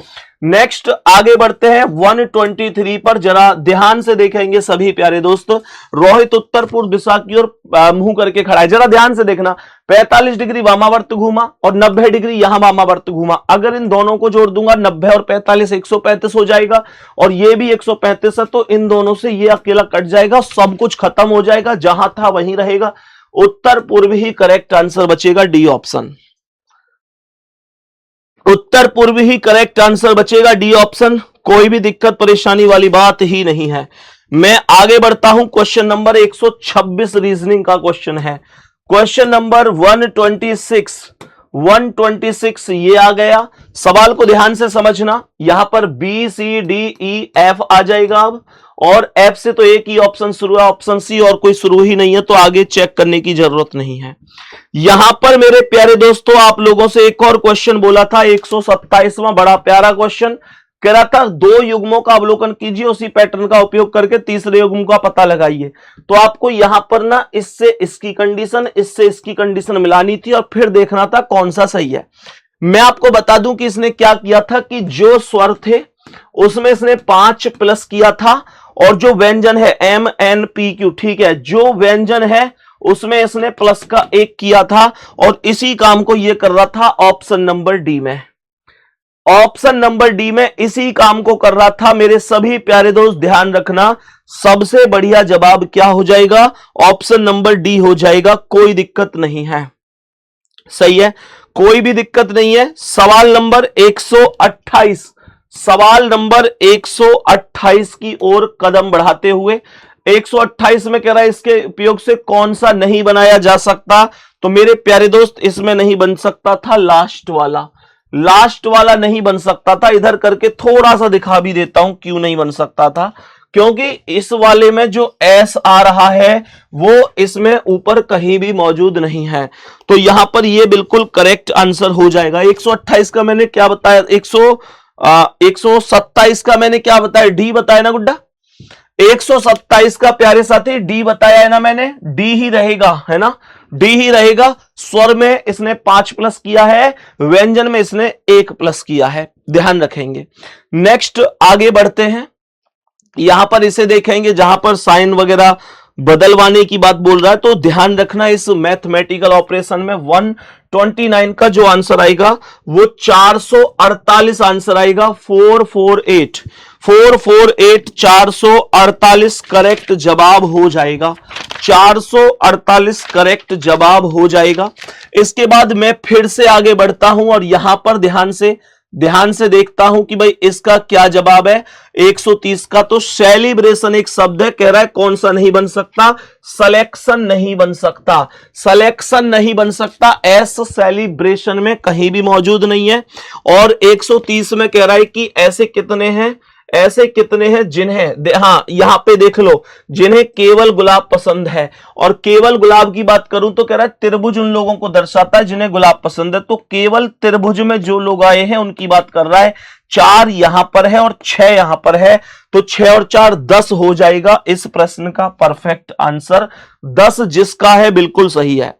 नेक्स्ट आगे बढ़ते हैं 123 पर, जरा ध्यान से देखेंगे सभी प्यारे दोस्त। रोहित उत्तर पूर्व दिशा की ओर मुंह करके खड़ा है, जरा ध्यान से देखना। 45 डिग्री वामावर्त घूमा और 90 डिग्री यहां वामावर्त घूमा। अगर इन दोनों को जोड़ दूंगा 90 और 45 135 हो जाएगा, और ये भी 135 है, तो इन दोनों से ये अकेला कट जाएगा, सब कुछ खत्म हो जाएगा, जहां था वहीं रहेगा। उत्तर पूर्व ही करेक्ट आंसर बचेगा, डी ऑप्शन। उत्तर पूर्व ही करेक्ट आंसर बचेगा, डी ऑप्शन। कोई भी दिक्कत परेशानी वाली बात ही नहीं है। मैं आगे बढ़ता हूं। क्वेश्चन नंबर 126 रीजनिंग का क्वेश्चन है। क्वेश्चन नंबर 126 ये आ गया। सवाल को ध्यान से समझना। यहां पर B C D E F आ जाएगा अब, और एफ से तो एक ही ऑप्शन शुरू है, ऑप्शन सी, और कोई शुरू ही नहीं है, तो आगे चेक करने की जरूरत नहीं है। यहां पर मेरे प्यारे दोस्तों आप लोगों से एक और क्वेश्चन बोला था, 127वां, बड़ा प्यारा क्वेश्चन कह रहा था 2 युग्मों का अवलोकन कीजिए, उसी पैटर्न का उपयोग करके तीसरे युग्म का पता लगाइए। तो आपको यहां पर ना इससे इसकी कंडीशन, इससे इसकी कंडीशन मिलानी थी और फिर देखना था कौन सा सही है। मैं आपको बता दूं कि इसने क्या किया था कि जो स्वर थे उसमें इसने 5 प्लस किया था, और जो व्यंजन है MNPQ, ठीक है, जो व्यंजन है उसमें इसने प्लस का 1 किया था, और इसी काम को यह कर रहा था ऑप्शन नंबर डी में। ऑप्शन नंबर डी में इसी काम को कर रहा था। मेरे सभी प्यारे दोस्त ध्यान रखना, सबसे बढ़िया जवाब क्या हो जाएगा? ऑप्शन नंबर डी हो जाएगा। कोई दिक्कत नहीं है, सही है, कोई भी दिक्कत नहीं है। सवाल नंबर 128, सवाल नंबर 128 की ओर कदम बढ़ाते हुए 128 में कह रहा है इसके उपयोग से कौन सा नहीं बनाया जा सकता। तो मेरे प्यारे दोस्त इसमें नहीं बन सकता था लास्ट वाला, लास्ट वाला नहीं बन सकता था। इधर करके थोड़ा सा दिखा भी देता हूं क्यों नहीं बन सकता था, क्योंकि इस वाले में जो एस आ रहा है वो इसमें ऊपर कहीं भी मौजूद नहीं है। तो यहां पर ये बिल्कुल करेक्ट आंसर हो जाएगा। 128 का मैंने क्या बताया, 127 का मैंने क्या बताया, डी बताया ना गुड्डा। 127 का प्यारे साथी डी बताया है ना मैंने, डी ही रहेगा, है ना, डी ही रहेगा। स्वर में इसने 5 प्लस किया है, व्यंजन में इसने 1 प्लस किया है, ध्यान रखेंगे। नेक्स्ट आगे बढ़ते हैं। यहां पर इसे देखेंगे जहां पर साइन वगैरह बदलवाने की बात बोल रहा है, तो ध्यान रखना इस मैथमेटिकल ऑपरेशन में 129 का जो आंसर आएगा वो 448 आंसर आएगा। 448 448 करेक्ट जवाब हो जाएगा। 448 करेक्ट जवाब हो जाएगा। इसके बाद मैं फिर से आगे बढ़ता हूं और यहां पर ध्यान से देखता हूं कि भाई इसका क्या जवाब है। 130 का तो सेलिब्रेशन एक शब्द है, कह रहा है कौन सा नहीं बन सकता, सिलेक्शन नहीं बन सकता, सिलेक्शन नहीं बन सकता, एस सेलिब्रेशन में कहीं भी मौजूद नहीं है। और 130 में कह रहा है कि ऐसे कितने हैं जिन्हें, हाँ यहां पे देख लो, जिन्हें केवल गुलाब पसंद है। और केवल गुलाब की बात करूं तो कह रहा है त्रिभुज उन लोगों को दर्शाता है जिन्हें गुलाब पसंद है। तो केवल त्रिभुज में जो लोग आए हैं उनकी बात कर रहा है। 4 यहां पर है और 6 यहां पर है, तो 6 और 4 10 हो जाएगा इस प्रश्न का परफेक्ट आंसर। 10 जिसका है बिल्कुल सही है,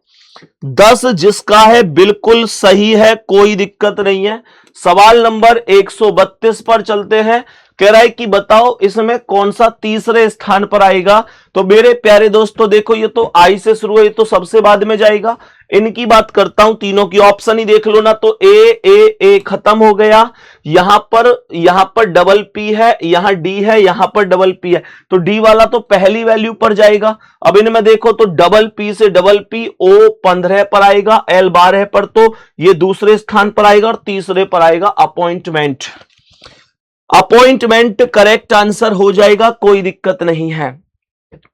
10 जिसका है बिल्कुल सही है, कोई दिक्कत नहीं है। सवाल नंबर 132 पर चलते हैं। कह रहा है कि बताओ इसमें कौन सा तीसरे स्थान पर आएगा। तो मेरे प्यारे दोस्तों देखो, ये तो आई से शुरू है, ये तो सबसे बाद में जाएगा। इनकी बात करता हूं, तीनों की ऑप्शन ही देख लो ना, तो ए खत्म हो गया। यहां पर डबल पी है, यहां डी है, यहां पर डबल पी है, तो डी वाला तो पहली वैल्यू पर जाएगा। अब इनमें देखो तो डबल पी से डबल पी ओ 15 पर आएगा, एल 12 पर, तो ये दूसरे स्थान पर आएगा। और तीसरे पर आएगा अपॉइंटमेंट करेक्ट आंसर हो जाएगा, कोई दिक्कत नहीं है।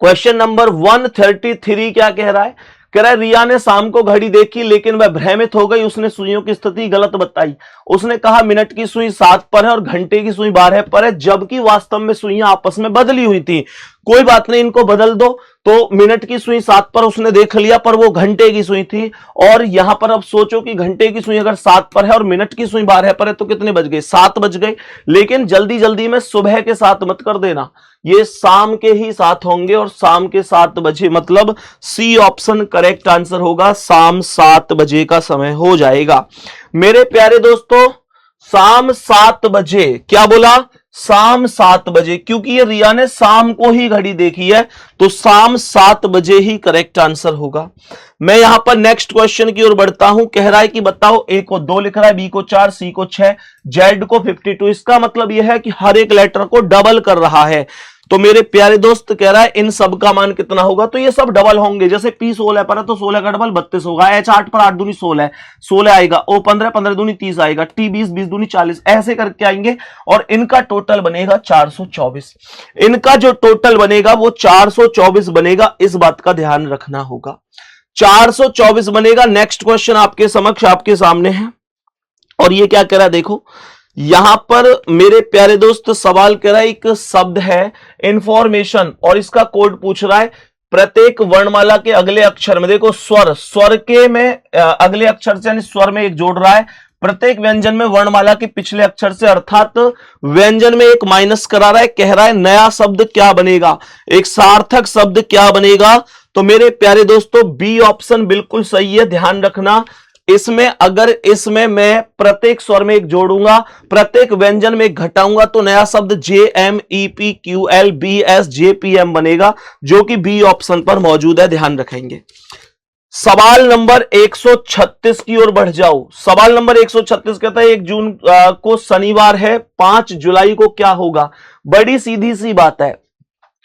क्वेश्चन नंबर 133 क्या कह रहा है? कह रहा है रिया ने शाम को घड़ी देखी लेकिन वह भ्रमित हो गई, उसने सुइयों की स्थिति गलत बताई। उसने कहा मिनट की सुई 7 पर है और घंटे की सुई 12 पर है, जबकि वास्तव में सुइयां आपस में बदली हुई थी। कोई बात नहीं, इनको बदल दो। तो मिनट की सुई 7 पर उसने देख लिया, पर वो घंटे की सुई थी। और यहां पर अब सोचो कि घंटे की सुई अगर 7 पर है और मिनट की सुई 12 पर है, तो कितने बज गए? 7 बज गए। लेकिन जल्दी जल्दी में सुबह के 7 मत कर देना, ये शाम के ही 7 होंगे, और शाम के 7 बजे मतलब सी ऑप्शन करेक्ट आंसर होगा। शाम 7 बजे का समय हो जाएगा मेरे प्यारे दोस्तों। शाम 7 बजे, क्या बोला? शाम 7 बजे, क्योंकि ये रिया ने शाम को ही घड़ी देखी है, तो शाम 7 बजे ही करेक्ट आंसर होगा। मैं यहां पर नेक्स्ट क्वेश्चन की ओर बढ़ता हूं। कह रहा है कि बताओ, ए को 2 लिख रहा है, बी को 4, सी को 6, जेड को 52। इसका मतलब यह है कि हर एक लेटर को डबल कर रहा है। तो मेरे प्यारे दोस्त कह रहा है इन सब का मान कितना होगा, तो ये सब डबल होंगे। जैसे P 16 पर है तो 16 का डबल 32 होगा, H 8 पर 8 दूनी 16 16 आएगा, O 15 15 दूनी 30 आएगा, T 20 20 दूनी 40, ऐसे करके आएंगे और इनका टोटल बनेगा 424। इनका जो टोटल बनेगा वो 424 बनेगा, इस बात का ध्यान रखना होगा। 424 बनेगा। नेक्स्ट क्वेश्चन आपके समक्ष आपके सामने है और ये क्या कह रहा है, देखो यहां पर मेरे प्यारे दोस्त सवाल कह रहा है, एक शब्द है इंफॉर्मेशन और इसका कोड पूछ रहा है प्रत्येक वर्णमाला के अगले अक्षर में, देखो स्वर के में अगले अक्षर से यानी स्वर में एक जोड़ रहा है, प्रत्येक व्यंजन में वर्णमाला के पिछले अक्षर से अर्थात व्यंजन में एक माइनस करा रहा है। कह रहा है नया शब्द क्या बनेगा, एक सार्थक शब्द क्या बनेगा। तो मेरे प्यारे दोस्तों बी ऑप्शन बिल्कुल सही है, ध्यान रखना। इसमें अगर इसमें मैं प्रत्येक स्वर में एक जोड़ूंगा, प्रत्येक व्यंजन में एक घटाऊंगा तो नया शब्द JMEPQLBSJPM बनेगा, जो कि बी ऑप्शन पर मौजूद है, ध्यान रखेंगे। सवाल नंबर 136 की ओर बढ़ जाओ। सवाल नंबर 136 कहता है 1 जून को शनिवार है, 5 जुलाई को क्या होगा। बड़ी सीधी सी बात है,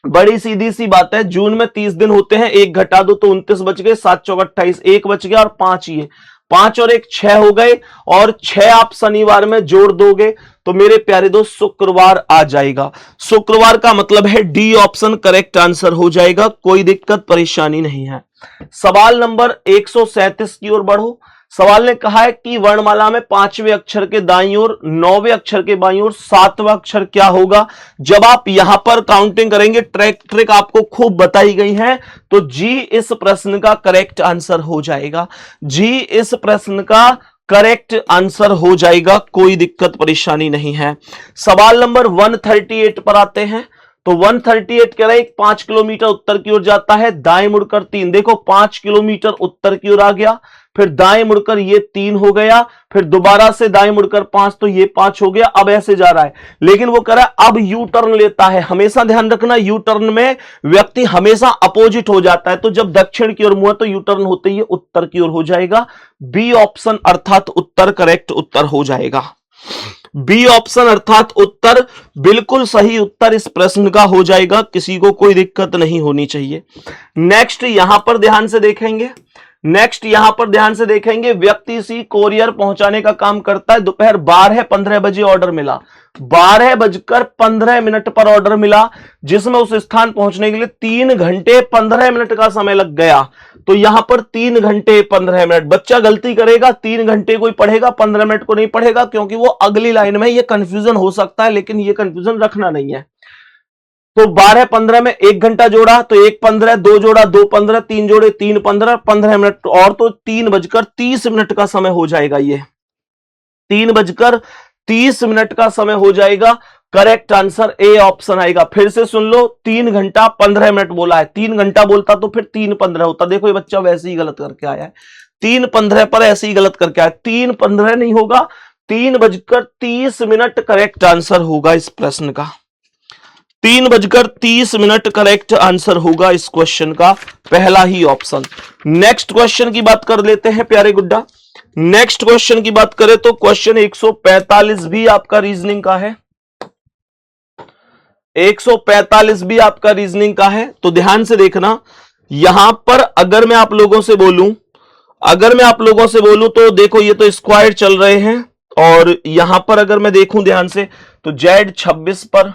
बड़ी सीधी सी बात है। जून में 30 दिन होते हैं, एक घटा दो तो 29 बच गए, 7 चौक 28, एक बच गया और 5 ये 5 और 1 6 हो गए और 6 आप शनिवार में जोड़ दोगे तो मेरे प्यारे दोस्त शुक्रवार आ जाएगा। शुक्रवार का मतलब है डी ऑप्शन करेक्ट आंसर हो जाएगा, कोई दिक्कत परेशानी नहीं है। सवाल नंबर 137 की ओर बढ़ो। सवाल ने कहा है कि वर्णमाला में 5वें अक्षर के दाईं ओर, 9वें अक्षर के बाईं ओर 7वां अक्षर क्या होगा। जब आप यहां पर काउंटिंग करेंगे, ट्रिक आपको खूब बताई गई है, तो जी इस प्रश्न का करेक्ट आंसर हो जाएगा। जी इस प्रश्न का करेक्ट आंसर हो जाएगा, कोई दिक्कत परेशानी नहीं है। सवाल नंबर 138 पर आते हैं। तो 138 कह रहा है 5 किलोमीटर उत्तर की ओर जाता है, दाएं मुड़कर 3, देखो 5 किलोमीटर उत्तर की ओर आ गया, फिर दाएं मुड़कर ये 3 हो गया, फिर दोबारा से दाएं मुड़कर 5 तो ये 5 हो गया, अब ऐसे जा रहा है। लेकिन वो कह रहा है अब यू टर्न लेता है। हमेशा ध्यान रखना, यू टर्न में व्यक्ति हमेशा अपोजिट हो जाता है, तो जब दक्षिण की ओर मुंह तो यू टर्न होते ही उत्तर की ओर हो जाएगा। बी ऑप्शन अर्थात उत्तर करेक्ट उत्तर हो जाएगा। बी ऑप्शन अर्थात उत्तर बिल्कुल सही उत्तर इस प्रश्न का हो जाएगा, किसी को कोई दिक्कत नहीं होनी चाहिए। नेक्स्ट यहां पर ध्यान से देखेंगे, नेक्स्ट यहां पर ध्यान से देखेंगे, व्यक्ति सी कोरियर पहुंचाने का काम करता है। दोपहर 12:15 बजे ऑर्डर मिला, 12:15 पर ऑर्डर मिला, जिसमें उस स्थान पहुंचने के लिए 3 घंटे 15 मिनट का समय लग गया। तो यहां पर 3 घंटे 15 मिनट, बच्चा गलती करेगा, 3 घंटे कोई पढ़ेगा, 15 मिनट को नहीं पढ़ेगा, क्योंकि वो अगली लाइन में ये कंफ्यूजन हो सकता है, लेकिन ये कंफ्यूजन रखना नहीं है। तो 12:15 में 1 घंटा जोड़ा तो 1:15, 2 जोड़ा 2:15, 3 जोड़े 3:15, 15 मिनट और तो 3:30 का समय हो जाएगा। ये 3:30 का समय हो जाएगा। करेक्ट आंसर ए ऑप्शन आएगा। फिर से सुन लो, 3 घंटा 15 मिनट बोला है, 3 घंटा बोलता तो फिर 3:15 होता। देखो ये बच्चा वैसे ही गलत करके आया है, 3:15 पर ऐसे ही गलत करके आया, 3:15 नहीं होगा, 3:30 करेक्ट आंसर होगा इस प्रश्न का। 3:30 करेक्ट आंसर होगा इस क्वेश्चन का, पहला ही ऑप्शन। नेक्स्ट क्वेश्चन की बात कर लेते हैं प्यारे गुड्डा। नेक्स्ट क्वेश्चन की बात करें तो क्वेश्चन 145 भी आपका रीजनिंग का है, 145 भी आपका रीजनिंग का है। तो ध्यान से देखना, यहां पर अगर मैं आप लोगों से बोलूं, तो देखो ये तो स्क्वायर चल रहे हैं, और यहां पर अगर मैं देखूं ध्यान से तो Z 26 पर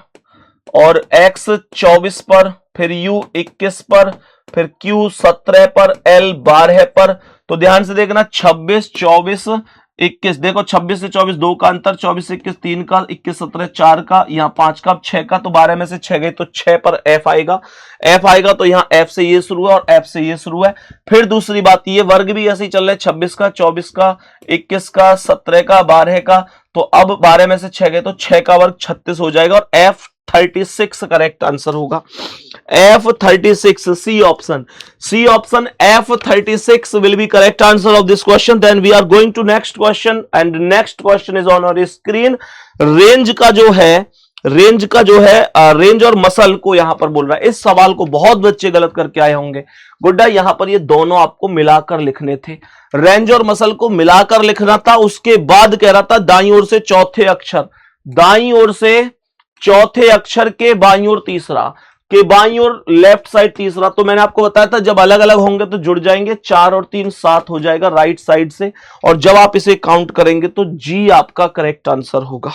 और X 24 पर, फिर U 21 पर, फिर Q 17 पर, L 12 पर। तो ध्यान से देखना, 26 24 21, देखो 26 से 24 2 का अंतर, 24 से 21 3 का, 21 17 4 का, यहाँ 5 का, 6 का, तो 12 में से 6 गए तो 6 पर F आएगा। F आएगा तो यहाँ F से ये शुरू है और F से ये शुरू है। फिर दूसरी बात, ये वर्ग भी ऐसे ही चल रहा है, 26 का, 24 का, 21 का, 17 का, 12 का। तो अब 12 में से 6 गए तो 6 का वर्ग 36 हो जाएगा और F 36 करेक्ट आंसर होगा। F36, C option F36 will be correct answer of this question. Then we are going to next question and next question is on our screen. Range का जो है रेंज और मसल को यहां पर बोल रहा है। इस सवाल को बहुत बच्चे गलत करके आए होंगे गुड्डा, यहां पर ये दोनों आपको मिलाकर लिखने थे, रेंज और मसल को मिलाकर लिखना था। उसके बाद कह रहा था दाईं ओर से चौथे अक्षर, दाईं ओर से चौथे अक्षर के बाईं ओर तीसरा, के बाईं ओर लेफ्ट साइड तीसरा। तो मैंने आपको बताया था जब अलग अलग होंगे तो जुड़ जाएंगे, 4 और 3 7 हो जाएगा राइट साइड से। और जब आप इसे काउंट करेंगे तो जी आपका करेक्ट आंसर होगा।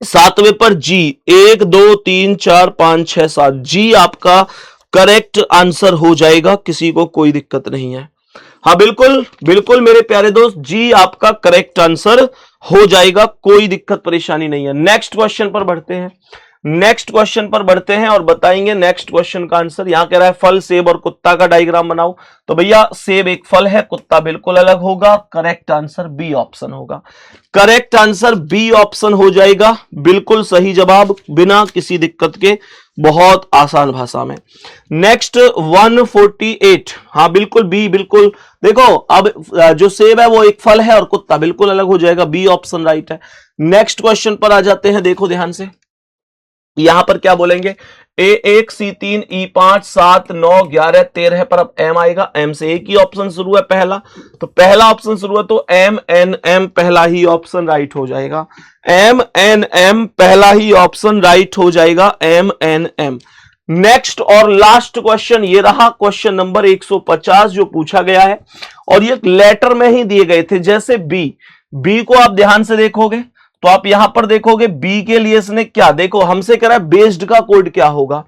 7वें पर जी, 1 2 3 4 5 6 7, जी आपका करेक्ट आंसर हो जाएगा, किसी को कोई दिक्कत नहीं है। हाँ बिल्कुल बिल्कुल मेरे प्यारे दोस्त, जी आपका करेक्ट आंसर हो जाएगा, कोई दिक्कत परेशानी नहीं है। नेक्स्ट क्वेश्चन पर बढ़ते हैं, नेक्स्ट क्वेश्चन पर बढ़ते हैं और बताएंगे नेक्स्ट क्वेश्चन का आंसर। यहां कह रहा है फल, सेब और कुत्ता का डायग्राम बनाओ। तो भैया सेब एक फल है, कुत्ता बिल्कुल अलग होगा, करेक्ट आंसर बी ऑप्शन होगा। करेक्ट आंसर बी ऑप्शन हो जाएगा, बिल्कुल सही जवाब, बिना किसी दिक्कत के, बहुत आसान भाषा में। नेक्स्ट 148, हाँ बिल्कुल बी, बिल्कुल देखो अब जो सेब है वो एक फल है और कुत्ता बिल्कुल अलग हो जाएगा, बी ऑप्शन राइट है। नेक्स्ट क्वेश्चन पर आ जाते हैं, देखो ध्यान से यहां पर क्या बोलेंगे, A1 C3 E5 7 9 11 13 पर अब M आएगा, M से एक ही ऑप्शन शुरू है पहला, तो पहला ऑप्शन शुरू है तो M N M पहला ही ऑप्शन राइट हो जाएगा, M N M पहला ही ऑप्शन राइट हो जाएगा, M N M। नेक्स्ट और लास्ट क्वेश्चन ये रहा, क्वेश्चन नंबर 150 जो पूछा गया है और ये लेटर में ही दिए गए थे। जैसे बी को आप ध्यान से देखोगे तो आप यहां पर देखोगे बी के लिए इसने क्या, देखो हमसे कह रहा है बेस्ड का कोड क्या होगा,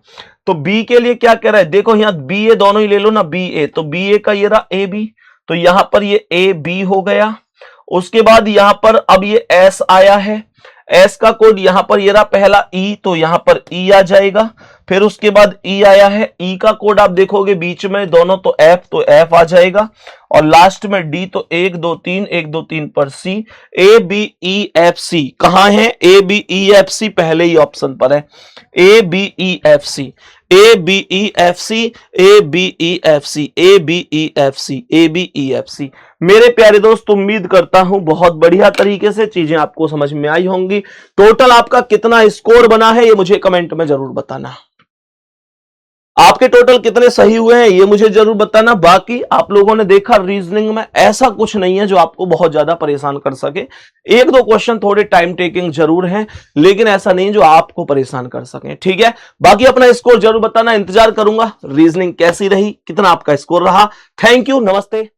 तो बी के लिए क्या कह रहा है, देखो यहां बी ए दोनों ही ले लो ना, बी ए, तो बी ए का ये रहा ए बी, तो यहां पर ये ए बी हो गया। उसके बाद यहां पर अब ये एस आया है, एस का कोड यहां पर ये रहा पहला ई, तो यहां पर ई आ जाएगा। फिर उसके बाद ई आया है, ई का कोड आप देखोगे बीच में दोनों तो एफ आ जाएगा। और लास्ट में डी, तो 1 2 3 1 2 3 पर सी, ए बी ई एफ सी कहां है, ए बी ई एफ सी पहले ही ऑप्शन पर है, A B E F C, A B E F C, A B E F C, A B E F C, A B E F C. मेरे प्यारे दोस्त उम्मीद करता हूं बहुत बढ़िया तरीके से चीजें आपको समझ में आई होंगी। टोटल आपका कितना स्कोर बना है ये मुझे कमेंट में जरूर बताना, आपके टोटल कितने सही हुए हैं ये मुझे जरूर बताना। बाकी आप लोगों ने देखा रीजनिंग में ऐसा कुछ नहीं है जो आपको बहुत ज्यादा परेशान कर सके, 1-2 क्वेश्चन थोड़े टाइम टेकिंग जरूर हैं, लेकिन ऐसा नहीं जो आपको परेशान कर सके, ठीक है। बाकी अपना स्कोर जरूर बताना, इंतजार करूंगा रीजनिंग कैसी रही, कितना आपका स्कोर रहा। थैंक यू, नमस्ते।